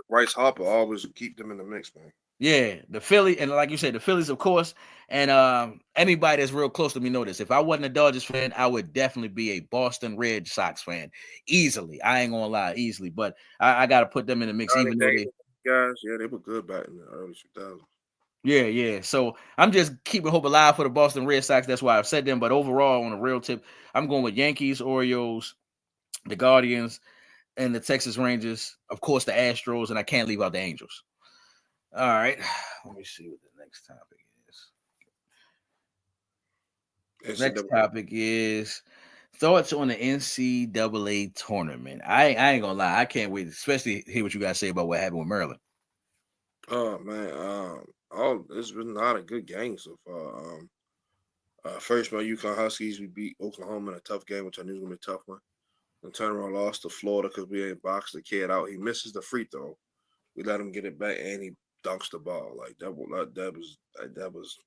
Bryce Harper always keep them in the mix, man. Yeah, the Philly, and like you said, the Phillies, of course. And anybody that's real close to me know this. If I wasn't a Dodgers fan, I would definitely be a Boston Red Sox fan. Easily. I ain't gonna lie, easily. But I gotta put them in the mix, even though guys, yeah, they were good back in the early 2000s. Yeah. So I'm just keeping hope alive for the Boston Red Sox. That's why I've said them. But overall, on a real tip, I'm going with Yankees, Orioles, the Guardians, and the Texas Rangers. Of course, the Astros, and I can't leave out the Angels. All right. Let me see what the next topic is. Next topic is thoughts on the NCAA tournament. I ain't gonna lie. I can't wait, especially hear what you guys say about what happened with Maryland. Oh man, it's been a lot of good games so far. First, my UConn Huskies, we beat Oklahoma in a tough game, which I knew was gonna be a tough one. And turnaround lost to Florida because we ain't boxed the kid out. He misses the free throw. We let him get it back, and he dunks the ball. Like that was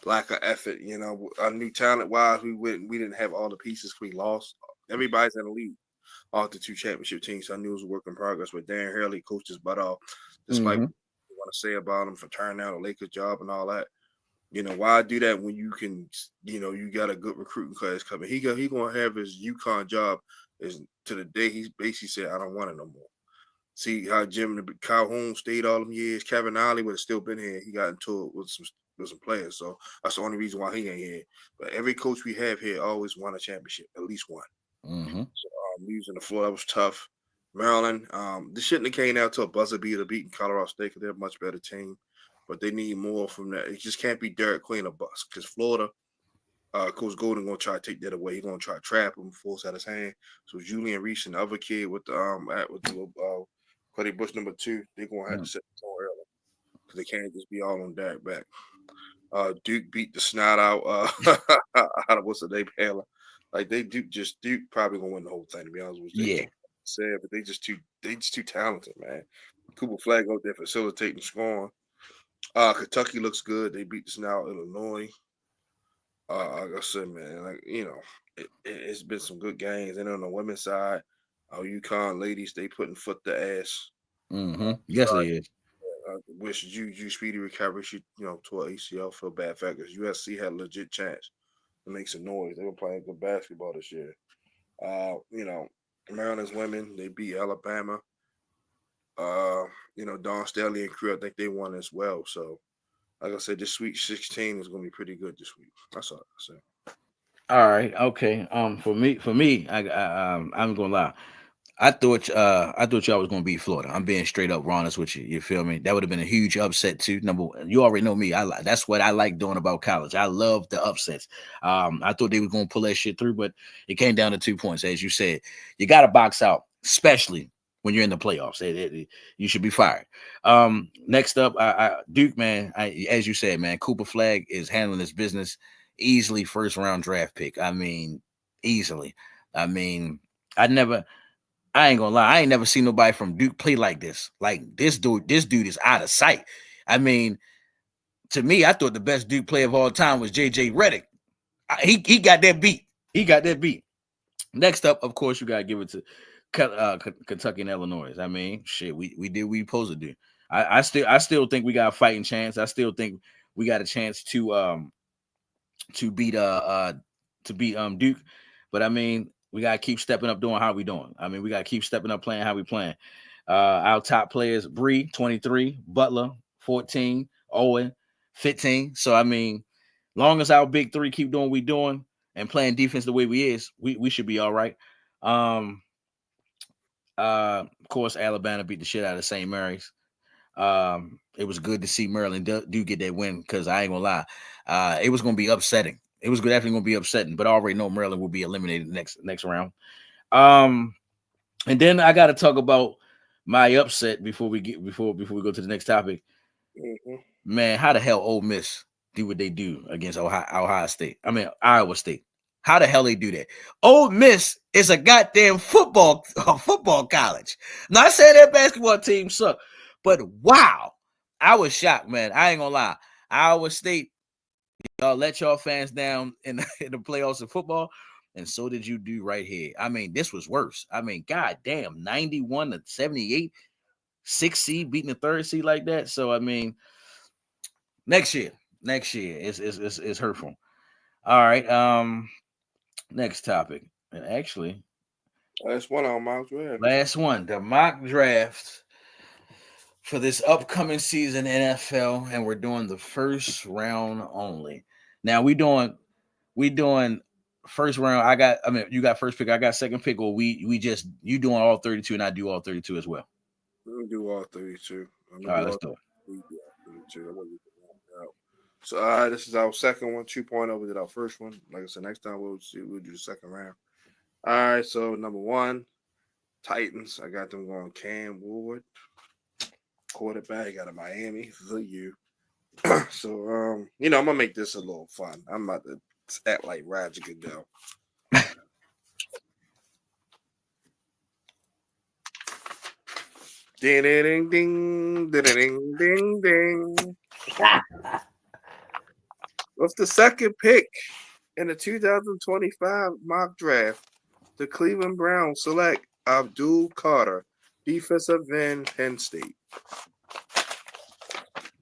lack of effort. You know, our new talent wise, we didn't have all the pieces. We lost. Everybody's in the league. All the 2 championship teams. So I knew it was a work in progress. With Dan Hurley, coached his butt off, despite what you want to say about him for turning down a Lakers job and all that. You know, why do that when you can, you got a good recruiting class coming. He gonna have his UConn job is to the day he basically said, I don't want it no more. See how Jim Calhoun stayed all them years. Kevin Ollie would have still been here. He got into it with some players. So that's the only reason why he ain't here. But every coach we have here always won a championship, at least one. So losing the floor, that was tough. Maryland, this shouldn't have came out to a buzzer beater beating Colorado State because they're a much better team. But they need more from that. It just can't be Derek Queen a bus because Florida, Coach Golden gonna try to take that away. He's gonna try to trap him, force out his hand. So Julian Reese and the other kid with the Cuddy Bush number 2, they're gonna have to set the tone early because they can't just be all on Derek back. Duke beat the snot out out of what's the name, Taylor. Like Duke probably gonna win the whole thing. To be honest with you, yeah. Sad, but they just too talented, man. Cooper Flag out there facilitating scoring. Kentucky looks good. They beat the snot Illinois. Like I said, man, it's been some good games. And on the women's side, UConn ladies, they putting foot to ass. Yes, it is. Wish you speedy recovery. She, tore ACL. Feel bad fact because USC had a legit chance to make some noise. They were playing good basketball this year. Maryland's women, they beat Alabama. Dawn Staley and crew, I think they won as well. So, like I said, this Sweet 16 is going to be pretty good this week. That's all I say. All right, okay. For me, I'm gonna lie. I thought y'all was gonna beat Florida. I'm being straight up honest with you. You feel me? That would have been a huge upset too. Number one, you already know me. That's what I like doing about college. I love the upsets. I thought they were gonna pull that shit through, but it came down to 2 points, as you said. You got to box out, especially when you're in the playoffs. You should be fired. Next up, Duke, man. As you said, man, Cooper Flag is handling his business easily. First round draft pick. I mean, easily. I mean, I ain't gonna lie. I ain't never seen nobody from Duke play like this. Like this dude is out of sight. I mean, to me, I thought the best Duke player of all time was JJ Redick. He got that beat. Next up, of course, you gotta give it to Kentucky and Illinois. I mean, shit, we did what we supposed to do. I still think we got a fighting chance. I still think we got a chance to beat Duke. But I mean, we gotta keep stepping up doing how we doing. I mean, we gotta keep stepping up playing how we playing. Our top players: Bree, 23, Butler, 14, Owen, 15. So I mean, long as our big three keep doing what we doing and playing defense the way we should be all right. Of course, Alabama beat the shit out of St. Mary's. It was good to see Maryland do get that win because I ain't gonna lie, it was gonna be upsetting It was definitely going to be upsetting, but I already know Maryland will be eliminated next round. And then I got to talk about my upset before we go to the next topic. Mm-hmm. Man, how the hell Ole Miss do what they do against Iowa State? How the hell they do that? Ole Miss is a goddamn football college. Not saying their basketball team suck, but wow, I was shocked, man. I ain't gonna lie. Iowa State, y'all let y'all fans down in the playoffs of football, and so did you do right here. I mean, this was worse. I mean, goddamn, 91-78, 6 seed beating the 3rd seed like that. So I mean, next year is hurtful. All right. Next topic. And actually, That's one on mock draft. last one, the mock draft for this upcoming season NFL, and we're doing the first round only. Now we doing first round. You got first pick, I got second pick, or we just you doing all 32 and I do all 32 as well. Let me do all 32. All right, let's do it. We do all 32. So this is our second one, 2.0. We did our first one. Like I said, next time we'll do the second round. All right, so number 1, Titans. I got them going Cam Woodward, quarterback out of Miami. The U. So I'm gonna make this a little fun. I'm about to act like Roger Goodell. Ding ding ding ding ding ding ding. With the second pick in the 2025 mock draft, the Cleveland Browns select Abdul Carter, defensive end, Penn State.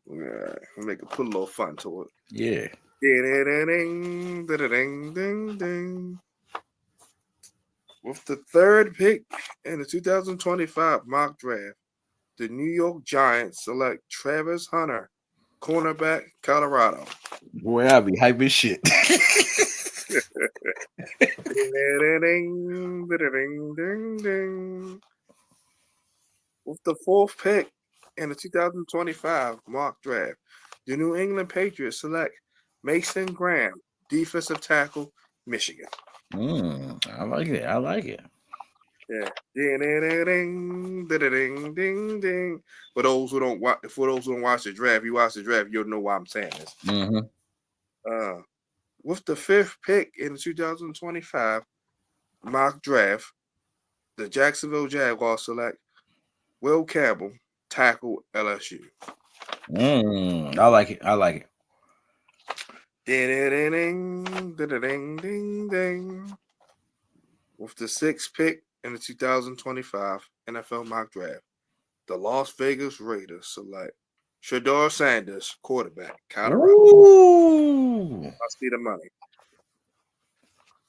Yeah, put a little fun to it. Yeah. Ding, ding, ding, ding. With the third pick in the 2025 mock draft, the New York Giants select Travis Hunter, cornerback, Colorado. Boy, I'll be hype as shit. Ding, ding, ding, ding. With the fourth pick in the 2025 mock draft, the New England Patriots select Mason Graham, defensive tackle, Michigan. I like it. Yeah. Ding, ding, ding, ding. For those who don't watch the draft, you watch the draft, you'll know why I'm saying this. Mm-hmm. With the fifth pick in the 2025 mock draft, the Jacksonville Jaguars select Will Campbell, tackle, LSU. I like it. Ding, ding, ding, ding. With the sixth pick in the 2025 NFL mock draft, the Las Vegas Raiders select Shedeur Sanders, quarterback, Colorado. Ooh. I see the money.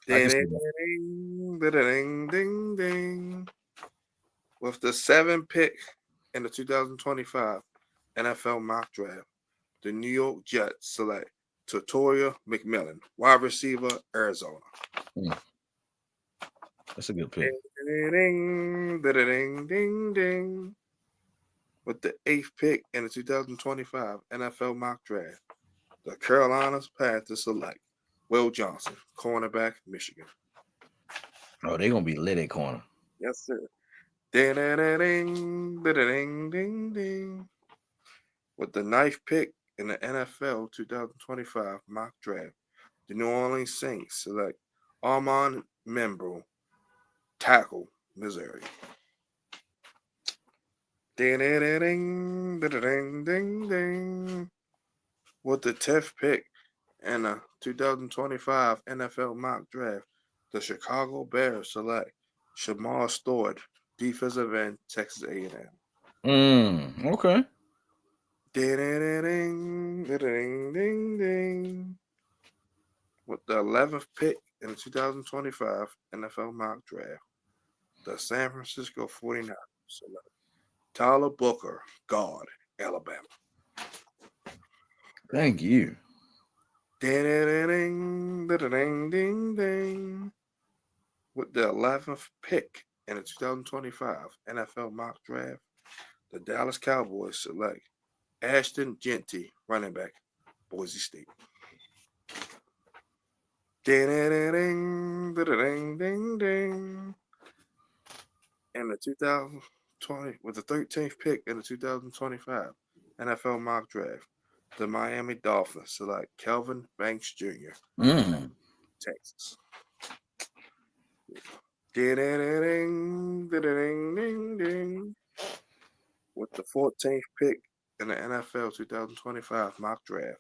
Ding, ding, ding. With the seventh pick in the 2025 NFL mock draft, the New York Jets select Tutoria McMillan, wide receiver, Arizona. That's a good pick. Ding, ding, ding, ding. With the eighth pick in the 2025 NFL mock draft, the Carolina Panthers select Will Johnson, cornerback, Michigan. Oh, they're gonna be lit at corner. Yes, sir. Ding, ding, ding, ding, ding. With the ninth pick in the NFL 2025 mock draft, the New Orleans Saints select Armand Membro, tackle, Missouri. Ding, ding, ding, ding, ding. With the 10th pick in the 2025 NFL mock draft, the Chicago Bears select Shamar Stewart, defensive end, Texas A&M. Okay. Ding, ding, ding, ding. With the 11th pick in the 2025 NFL mock draft, the San Francisco 49ers select Tyler Booker, guard, Alabama. Thank you. Ding, ding, ding, ding. With the 11th pick in the 2025 NFL mock draft, the Dallas Cowboys select Ashton Genty, running back, Boise State. Ding, ding, ding, ding. In the 2020, with the 13th pick in the 2025 NFL mock draft, the Miami Dolphins select Kelvin Banks Jr., Texas. Ding, ding, ding, ding. With the 14th pick in the NFL 2025 mock draft,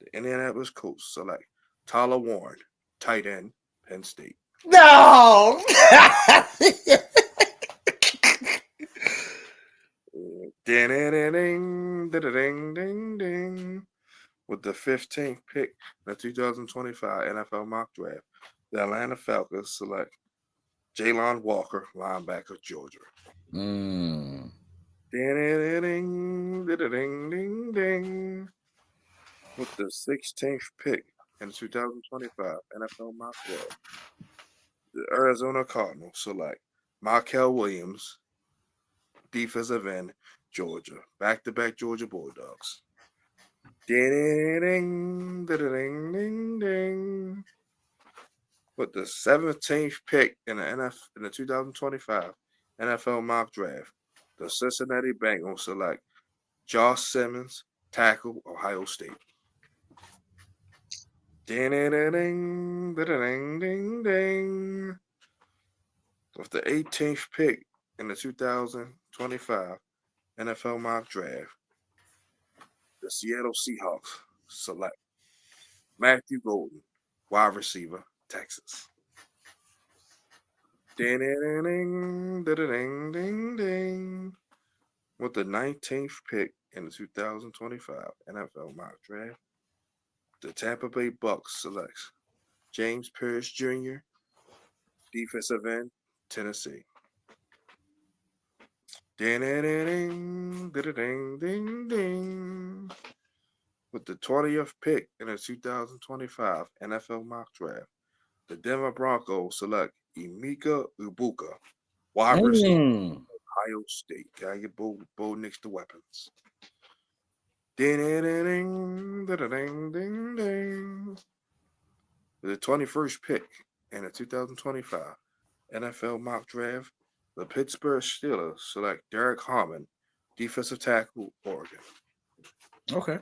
the Indianapolis Colts select Tyler Warren, tight end, Penn State. No. Ding, ding, ding, ding, ding. With the 15th pick in the 2025 NFL mock draft, the Atlanta Falcons select Jalen Walker, linebacker, Georgia. Mm. Ding, ding, ding, ding, ding. With the 16th pick in the 2025 NFL mock draft, the Arizona Cardinals select Markel Williams, defensive end, Georgia. Back-to-back Georgia Bulldogs. Ding, ding, ding, ding, ding. With the 17th pick in the 2025 NFL mock draft, the Cincinnati Bengals select Josh Simmons, tackle, Ohio State. Ding, ding, ding, ding, ding. With the 18th pick in the 2025 NFL mock draft, the Seattle Seahawks select Matthew Golden, wide receiver, Texas. Ding, ding, ding, ding, ding. With the 19th pick in the 2025 NFL mock draft, the Tampa Bay Bucks selects James Pierce Jr., defensive end, Tennessee. Ding, ding, ding, ding, ding. With the 20th pick in the 2025 NFL mock draft, the Denver Broncos select Emeka Ibuka, wide receiver, Ohio State. Gotta get Bo Nix the weapons. Ding, ding, ding, ding, ding. The 21st pick in the 2025 NFL mock draft, the Pittsburgh Steelers select Derek Harmon, defensive tackle, Oregon. Okay.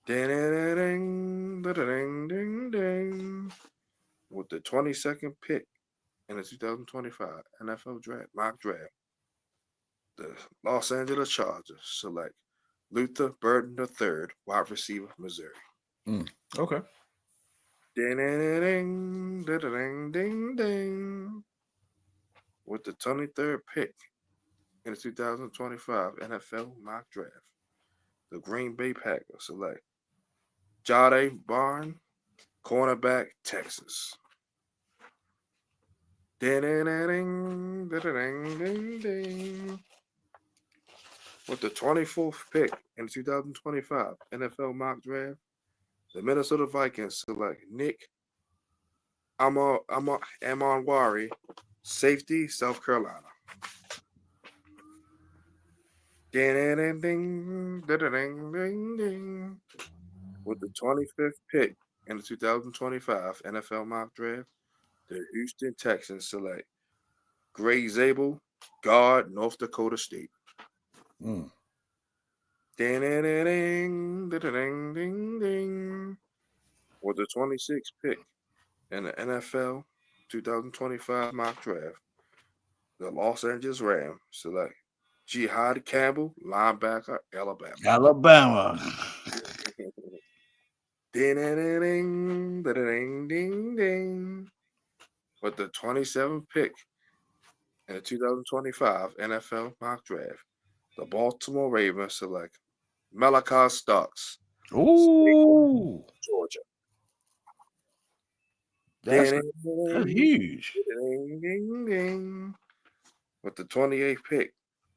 Ding, ding, ding, ding, ding. With the 22nd pick in the 2025 NFL draft mock draft, the Los Angeles Chargers select Luther Burden III, wide receiver, Missouri. Okay. Ding, ding, ding, ding, ding. With the 23rd pick in the 2025 NFL mock draft, the Green Bay Packers select Jade Barn, cornerback, Texas. Ding, ding, ding, ding, ding. With the 24th pick in the 2025 NFL mock draft, the Minnesota Vikings select Nick Amonwari, safety, South Carolina. Ding, ding, ding, ding, ding. With the 25th pick in the 2025 NFL mock draft, the Houston Texans select Gray Zabel, guard, North Dakota State. Ding, ding, ding, ding, ding. With the 26th pick in the NFL 2025 mock draft, the Los Angeles Rams select Jihad Campbell, linebacker, Alabama. Alabama. Ding, ding, ding, ding, ding. With the 27th pick in the 2025 NFL mock draft, the Baltimore Ravens select Malachi Starks, Ooh, Georgia. that's Ding, huge. ding, ding, ding. With the 28th pick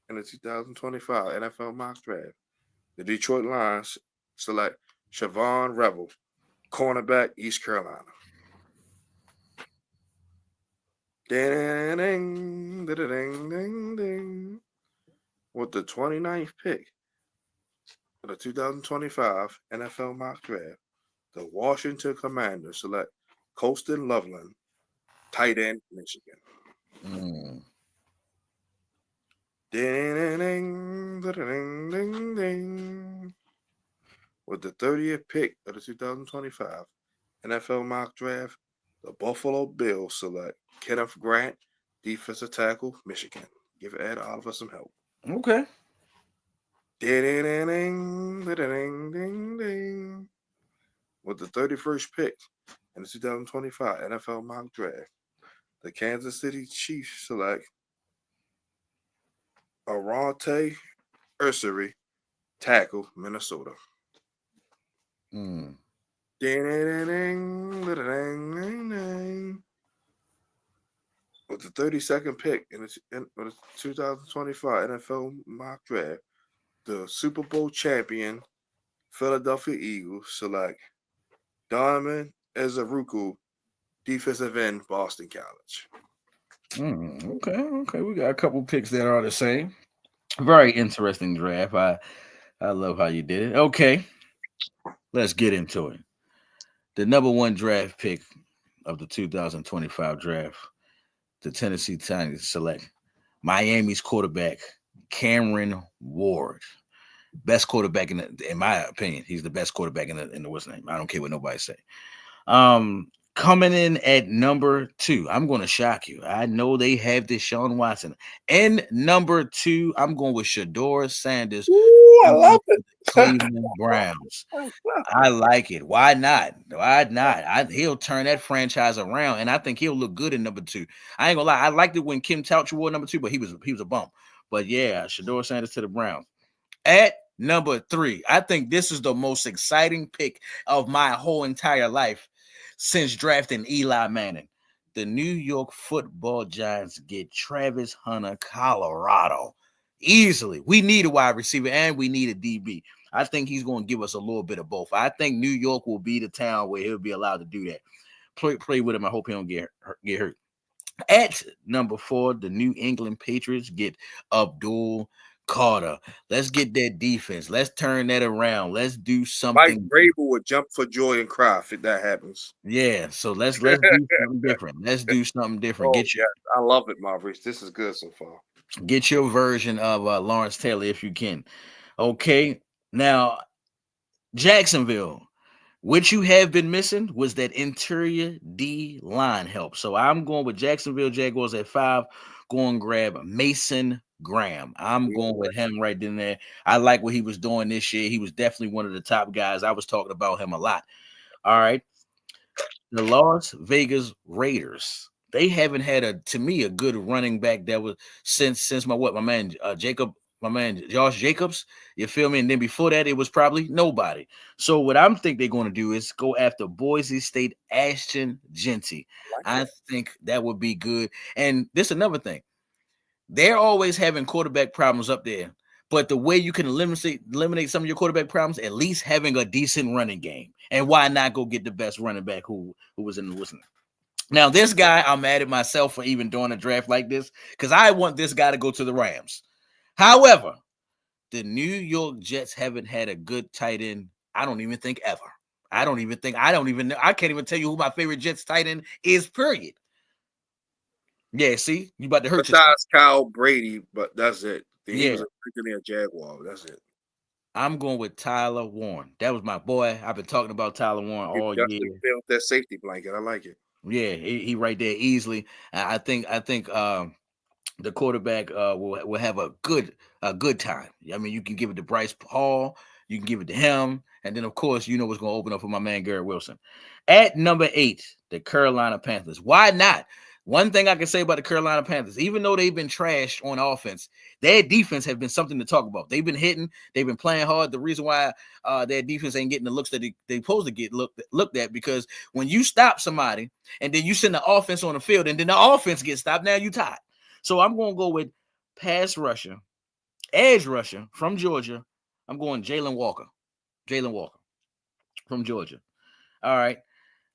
in the 2025 NFL mock draft, the Detroit Lions select Siobhan Revel, cornerback, East Carolina. Ding, ding, ding, ding, ding. With the 29th pick of the 2025 NFL mock draft, the Washington Commanders select Colston Loveland, tight end, Michigan. Mm. Ding, ding, ding, ding, ding. With the 30th pick of the 2025 NFL mock draft, the Buffalo Bills select Kenneth Grant, defensive tackle, Michigan. Give Ed Oliver some help. Okay. Ding, ding, ding, ding, ding. With the 31st pick in the 2025 NFL mock draft, the Kansas City Chiefs select Arante Ursery, tackle, Minnesota. Mm. Ding, ding, ding, ding, ding, ding. With the 32nd pick in the 2025 NFL mock draft, the Super Bowl champion Philadelphia Eagles select Donovan Ezeruku, defensive end, Boston College. Okay. We got a couple picks that are the same. Very interesting draft. I love how you did it. Okay, let's get into it. The number one draft pick of the 2025 draft, the Tennessee Titans select Miami's quarterback Cameron Ward. Best quarterback in my opinion. He's the best quarterback in the what's name. I don't care what nobody say. Coming in at number 2, I'm going to shock you. I know they have Deshaun Watson. And number 2, I'm going with Shador Sanders. Ooh, I love it. Cleveland Browns. I like it. Why not? Why not? He'll turn that franchise around, and I think he'll look good in number 2. I ain't gonna lie. I liked it when Kim Couch wore number 2, but he was a bump. But yeah, Shador Sanders to the Browns. At number 3, I think this is the most exciting pick of my whole entire life since drafting Eli Manning. The New York Football Giants get Travis Hunter, Colorado. Easily. We need a wide receiver and we need a DB. I think he's going to give us a little bit of both. I think New York will be the town where he'll be allowed to do that. Play with him. I hope he don't get hurt. At number 4, the New England Patriots get Abdul Carter. Let's get that defense. Let's turn that around. Let's do something. Mike Vrabel would jump for joy and cry if that happens. Yeah, so let's do something different. Let's do something different. I love it, Maurice. This is good so far. Get your version of Lawrence Taylor if you can. Okay, now Jacksonville. What you have been missing was that interior D line help. So I'm going with Jacksonville Jaguars at 5. Going grab Mason Graham. I'm going with him right in there. I like what he was doing this year. He was definitely one of the top guys. I was talking about him a lot. All right. The Las Vegas Raiders. They haven't had to me a good running back that was since my man Josh Jacobs. You feel me? And then before that, it was probably nobody. So what I'm think they're going to do is go after Boise State Ashton Genty. I think that would be good. And this another thing. They're always having quarterback problems up there. But the way you can eliminate some of your quarterback problems, at least having a decent running game. And why not go get the best running back who was in the listening? Now, this guy, I'm mad at myself for even doing a draft like this because I want this guy to go to the Rams. However, the New York Jets haven't had a good tight end, I don't even think ever. I can't even tell you who my favorite Jets tight end is, period. Yeah, see? You about to hurt yourself. Besides Kyle Brady, but that's it. He was a Jaguar. That's it. I'm going with Tyler Warren. That was my boy. I've been talking about Tyler Warren all year. Built that safety blanket. I like it. Yeah, he right there easily. I think the quarterback will have a good time. I mean, you can give it to Bryce Hall, you can give it to him, and then of course you know what's going to open up for my man Garrett Wilson. At number 8, the Carolina Panthers. Why not? One thing I can say about the Carolina Panthers, even though they've been trashed on offense, their defense have been something to talk about. They've been hitting, they've been playing hard. The reason why their defense ain't getting the looks that they supposed to get looked at, because when you stop somebody and then you send the offense on the field and then the offense gets stopped, now you tied. So I'm going to go with pass rusher, edge rusher from Georgia. I'm going Jalen Walker from Georgia. All right.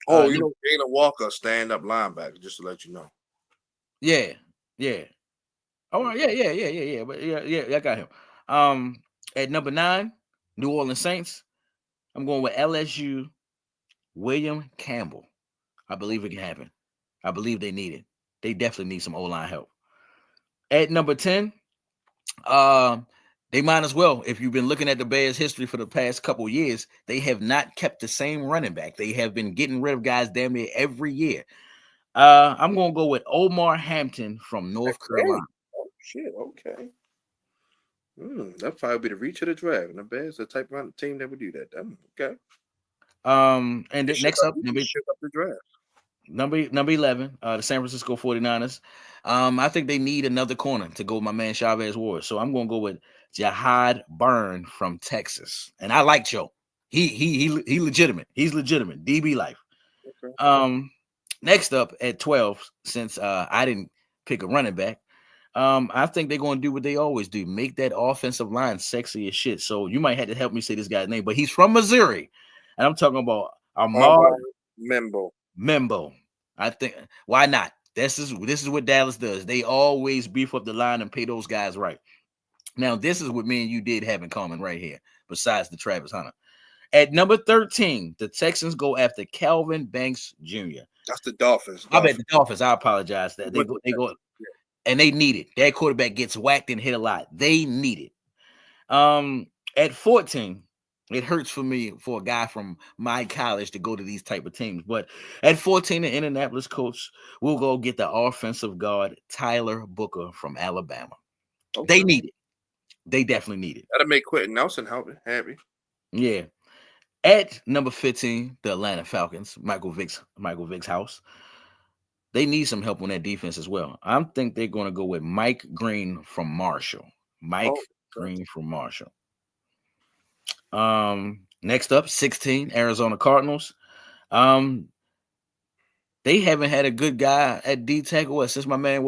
Oh, you know Jalen Walker, stand-up linebacker, just to let you know. Yeah. Oh, yeah. But yeah, I got him. At number 9, New Orleans Saints. I'm going with LSU, William Campbell. I believe it can happen. I believe they need it. They definitely need some O-line help. At number 10, they might as well. If you've been looking at the Bears' history for the past couple years, they have not kept the same running back. They have been getting rid of guys damn near every year. I'm going to go with Omar Hampton from North Carolina. Oh, shit. Okay. That'd probably be the reach of the draft. And the Bears, the type of team that would do that. Okay. And next up, the draft. Number 11, the San Francisco 49ers. I think they need another corner to go with my man Chavez Ward. So I'm going to go with Jahad Byrne from Texas. And I like Joe. He legitimate. He's legitimate. DB life. Okay. Next up at 12, since I didn't pick a running back, I think they're going to do what they always do. Make that offensive line sexy as shit. So you might have to help me say this guy's name, but he's from Missouri. And I'm talking about Ahmad Membo. I think, why not? This is what Dallas does. They always beef up the line and pay those guys right. Now, this is what me and you did have in common right here, besides the Travis Hunter. At number 13, the Texans go after Calvin Banks Jr. That's the Dolphins. I bet the Dolphins. I apologize. That they go, and they need it. That quarterback gets whacked and hit a lot. They need it. At 14, it hurts for me for a guy from my college to go to these type of teams. But at 14, the Indianapolis Colts will go get the offensive guard Tyler Booker from Alabama. Okay. They need it. They definitely need it. That'll make Quentin Nelson happy. Yeah. At number 15, the Atlanta Falcons, Michael Vick's house. They need some help on that defense as well. I think they're going to go with Mike Green from Marshall. Green from Marshall. Next up, 16, Arizona Cardinals. They haven't had a good guy at D tackle since my man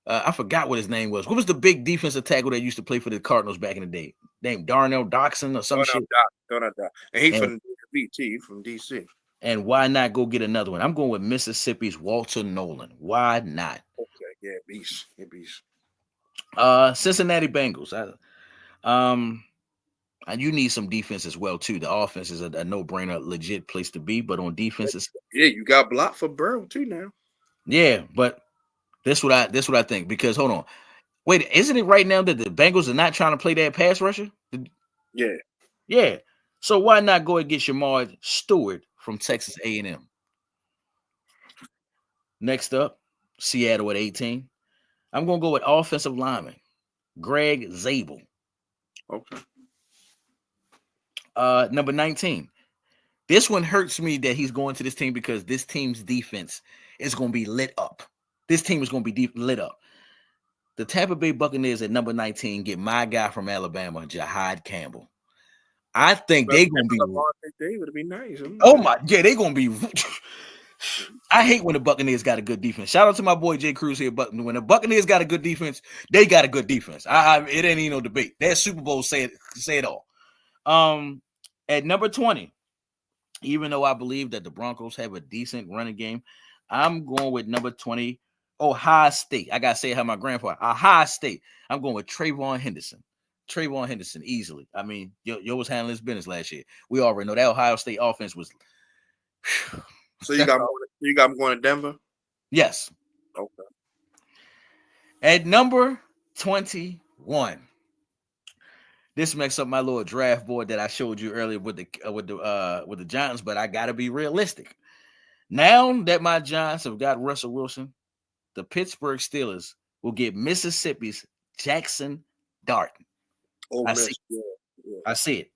I forgot what his name was. What was the big defensive tackle that used to play for the Cardinals back in the day? Named Darnell Doxson or some shit. And he's from BT, from DC. And why not go get another one? I'm going with Mississippi's Walter Nolan. Why not? Okay, yeah, beast. Cincinnati Bengals. And you need some defense as well too. The offense is a no-brainer, legit place to be. But on defenses, yeah, you got blocked for Burrow too now. Yeah, but this what I think. Because hold on, wait, isn't it right now that the Bengals are not trying to play that pass rusher? Yeah. So why not go and get Shamar Stewart from Texas A&M? Next up, Seattle at 18. I'm gonna go with offensive lineman Greg Zabel. Okay. Number 19. This one hurts me that he's going to this team because this team's defense is going to be lit up. This team is going to be lit up. The Tampa Bay Buccaneers at number 19 get my guy from Alabama, Jahad Campbell. I think they're going to be. They would be nice. Oh my, yeah, they're going to be. I hate when the Buccaneers got a good defense. Shout out to my boy Jay Cruz here, but when the Buccaneers got a good defense, they got a good defense. It ain't even no debate. That Super Bowl say it all. At number 20, even though I believe that the Broncos have a decent running game, I'm going with number 20, Ohio State. I got to say how my grandfather, Ohio State. I'm going with Trayvon Henderson. Trayvon Henderson, easily. I mean, yo was handling his business last year. We already know that Ohio State offense was. So you got him going to Denver? Yes. Okay. At number 21. This makes up my little draft board that I showed you earlier with the Giants, but I gotta be realistic. Now that my Giants have got Russell Wilson, the Pittsburgh Steelers will get Mississippi's Jackson Dart. I see it.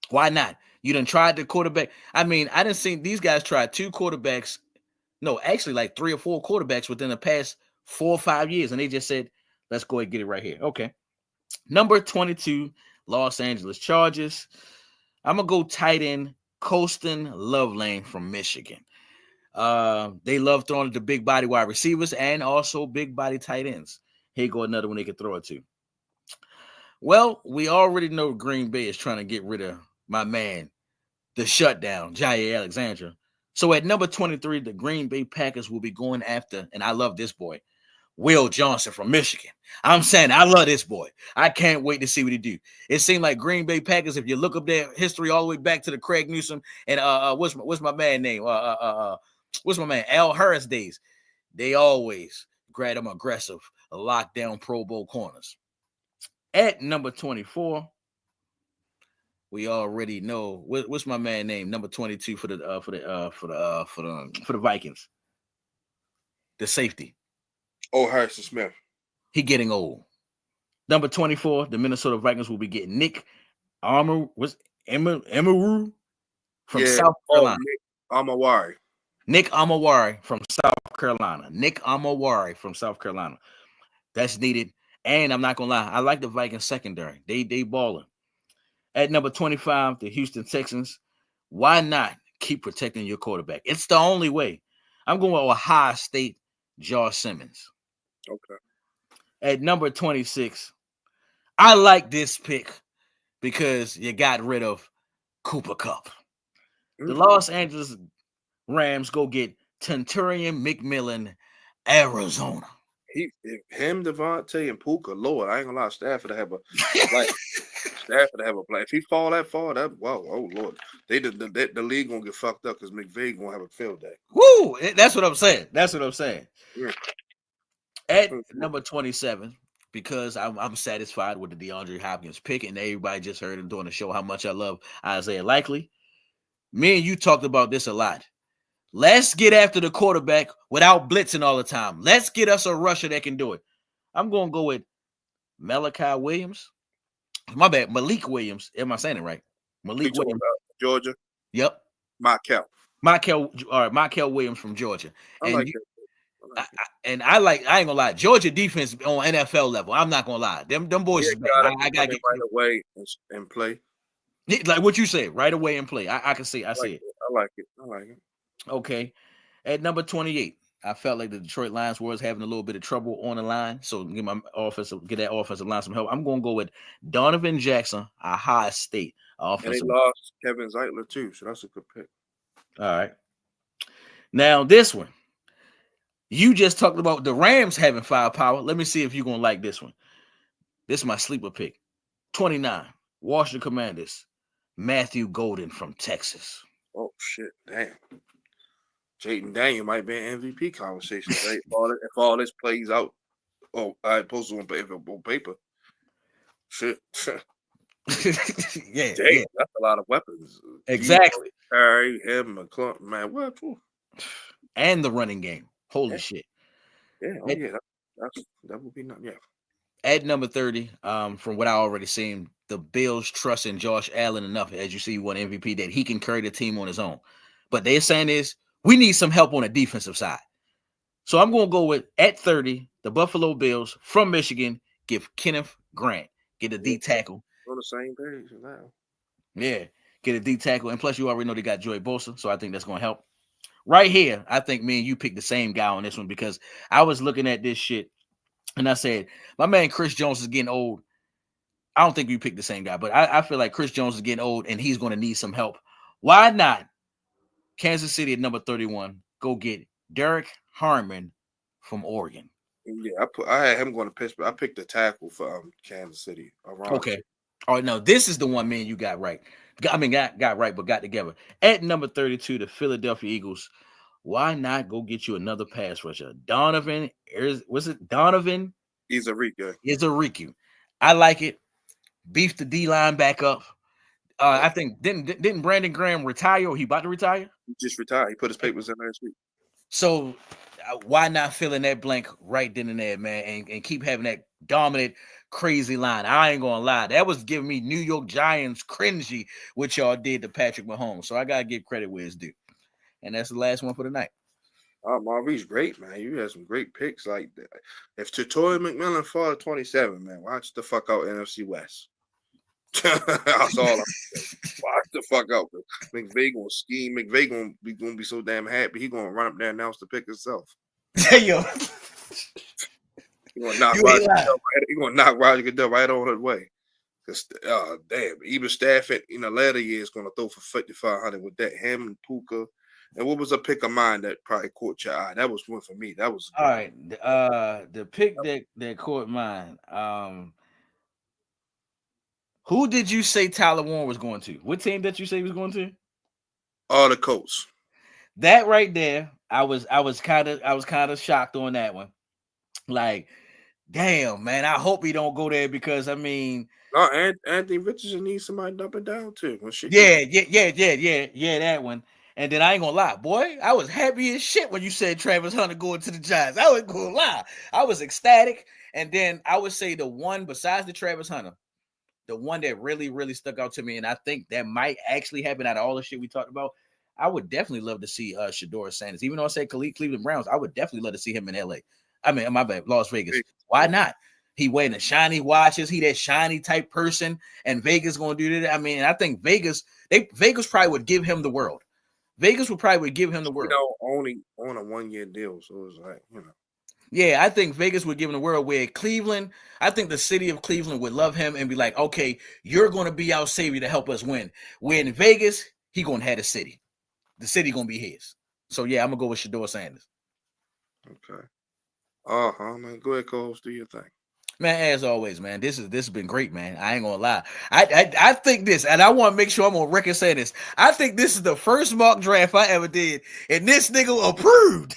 Why not? You done tried the quarterback. I mean, I didn't see these guys try two quarterbacks. No, actually like 3 or 4 quarterbacks within the past 4 or 5 years, and they just said, "Let's go ahead and get it right here." Okay. Number 22. Los Angeles Chargers. I'm going to go tight end Colston Loveland from Michigan. They love throwing to big body wide receivers and also big body tight ends. Here go another one they can throw it to. Well, we already know Green Bay is trying to get rid of my man, the shutdown, Jair Alexander. So at number 23, the Green Bay Packers will be going after, and I love this boy, Will Johnson from Michigan. I'm saying I love this boy. I can't wait to see what he do. It seemed like Green Bay Packers, if you look up their history all the way back to the Craig Newsom and what's my man name? what's my man? Al Harris days. They always grab them aggressive, lockdown Pro Bowl corners. At number 24, we already know what's my man name. Number 22 for the Vikings. The safety. Oh, Harrison Smith. He getting old. Number 24, the Minnesota Vikings will be getting Nick Emeru from South Carolina. Nick Amawari. Nick Amawari from South Carolina. Nick Amawari from South Carolina. That's needed. And I'm not gonna lie, I like the Vikings secondary. They balling. At number 25, the Houston Texans. Why not keep protecting your quarterback? It's the only way. I'm going with Ohio State, Josh Simmons. Okay. At number 26, I like this pick because you got rid of Cooper Kupp. The Los Angeles Rams go get Tenturion McMillan, Arizona. Him, Devontae, and Puka, Lord, I ain't gonna lie, Stafford have a like Stafford have a plan. If he fall that far, oh Lord, the league gonna get fucked up because McVay gonna have a field day. Woo! That's what I'm saying. Yeah. At number 27, because I'm satisfied with the DeAndre Hopkins pick, and everybody just heard him doing the show how much I love Isaiah Likely. Me and you talked about this a lot. Let's get after the quarterback without blitzing all the time. Let's get us a rusher that can do it. I'm going to go with Malachi Williams. My bad, Malik Williams. Am I saying it right? Malik Williams. Georgia. Yep. Michael Williams from Georgia. I like it. I ain't gonna lie, Georgia defense on NFL level. I'm not gonna lie. Them boys. I gotta get right away and play. Like what you say, right away and play. I can see. I see it. I like it. Okay. At number 28, I felt like the Detroit Lions was having a little bit of trouble on the line. So get that offensive line some help. I'm gonna go with Donovan Jackson, Ohio State offensive. And they lost Kevin Zeitler too, so that's a good pick. All right. Now this one. You just talked about the Rams having firepower. Let me see if you're going to like this one. This is my sleeper pick. 29, Washington Commanders, Matthew Golden from Texas. Oh, shit. Damn. Jaden Daniel might be an MVP conversation, right? if all this plays out, I post on paper. Shit. Yeah. Damn, that's a lot of weapons. Exactly. Harry, him, McClung, man, what? And the running game. Holy shit. Yeah, that would be not, yeah. At number 30, from what I already seen, the Bills trust in Josh Allen enough, as you see, he won MVP, that he can carry the team on his own. But they're saying is, we need some help on the defensive side. So I'm going to go with, at 30, the Buffalo Bills from Michigan, give Kenneth Grant, get a D tackle. On the same page now. Yeah, get a D tackle. And plus, you already know they got Joey Bosa, so I think that's going to help. Right here, I think me and you picked the same guy on this one because I was looking at this shit and I said, my man Chris Jones is getting old. I don't think you picked the same guy, but I feel like Chris Jones is getting old and he's going to need some help. Why not Kansas City at number 31, go get Derek Harmon from Oregon? Yeah, I had him going to Pittsburgh. I picked the tackle for Kansas City. Okay. All right, now this is the one, man, you got right. Got right, but got together. At number 32, the Philadelphia Eagles. Why not go get you another pass rusher? Donovan? Izariku. I like it. Beef the D-line back up. I think didn't Brandon Graham retire or he about to retire? He just retired. He put his papers in last week. So why not fill in that blank right then and there, man, and keep having that dominant, crazy line? I ain't gonna lie. That was giving me New York Giants cringy what y'all did to Patrick Mahomes. So I gotta give credit where it's due. And that's the last one for the night. Maurice, great, man. You had some great picks like that. If Tenturion McMillan fall at 27, man, watch the fuck out NFC West. That's all I'm saying. Watch the fuck out. McVay gonna scheme. McVay gonna be so damn happy. He gonna run up there and announce the pick himself. Yo. He gonna knock Roger Goodell right on his way. Damn, even Stafford in the later years gonna throw for 5,500 with that. Him and Puka. And what was a pick of mine that probably caught your eye? That was one for me. That was all right. The pick that caught mine. Who did you say Tyler Warren was going to? What team did you say he was going to? All the Colts. That right there I was kind of shocked on that one. Like, damn, man, I hope he don't go there because I mean, No, and Anthony Richardson needs somebody to dump it down too. When shit get yeah, that one. And then I ain't gonna lie, boy, I was happy as shit when you said Travis Hunter going to the Giants. I wasn't gonna lie, I was ecstatic. And then I would say the one besides the Travis Hunter, the one that really, really stuck out to me, and I think that might actually happen out of all the shit we talked about. I would definitely love to see Shador Sanders. Even though I said Cleveland Browns, I would definitely love to see him in LA. I mean, my bad, Las Vegas. Why not? He wearing the shiny watches. He that shiny type person, and Vegas gonna do that. I mean, I think Vegas probably would give him the world. Vegas would give him the world. only on a 1-year deal, so it's like Yeah, I think Vegas would give him the world. Where Cleveland, I think the city of Cleveland would love him and be like, okay, you're going to be our savior to help us win. When in Vegas, he going to have the city. The city going to be his. So, yeah, I'm going to go with Shador Sanders. Okay. Man. Go ahead, co-host, do your thing. Man, as always, man, this has been great, man. I ain't gonna lie. I think this, and I want to make sure I'm on record saying this. I think this is the first mock draft I ever did, and this nigga approved.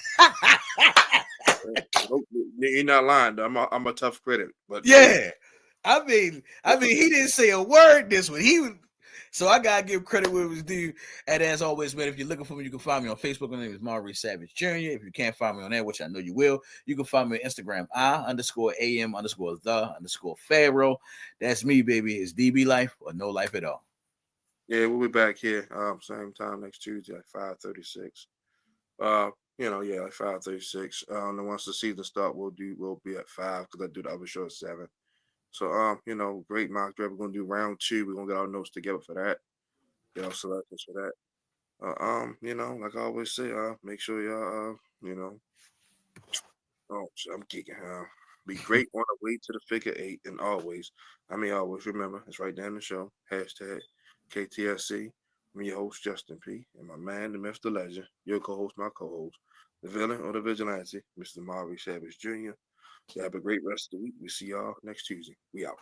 You're not lying, though. I'm a tough critic, but yeah. I mean, he didn't say a word this one. So I gotta give credit where it was due. And as always, man, if you're looking for me, you can find me on Facebook. My name is Maurice Savage JR. If you can't find me on there, which I know you will, you can find me on Instagram, I_AM_the_Pharaoh. That's me, baby. It's DB life or no life at all. Yeah, we'll be back here same time next Tuesday at 5:36. Like 5:36. And once the season start, we'll be at 5 because I do the other show at 7. So great mock draft. We're gonna do round 2. We're gonna get our notes together for that. Selections for that. Like I always say, make sure y'all I'm geeking. Be great on the way to the figure 8, and always remember, it's right down the show. Hashtag KTSC. I'm your host, Justin P. And my man, the myth, the legend, your co-host, my co-host, the villain or the vigilante, Mr. Maurice Savage Jr. You have a great rest of the week. We see y'all next Tuesday. We out.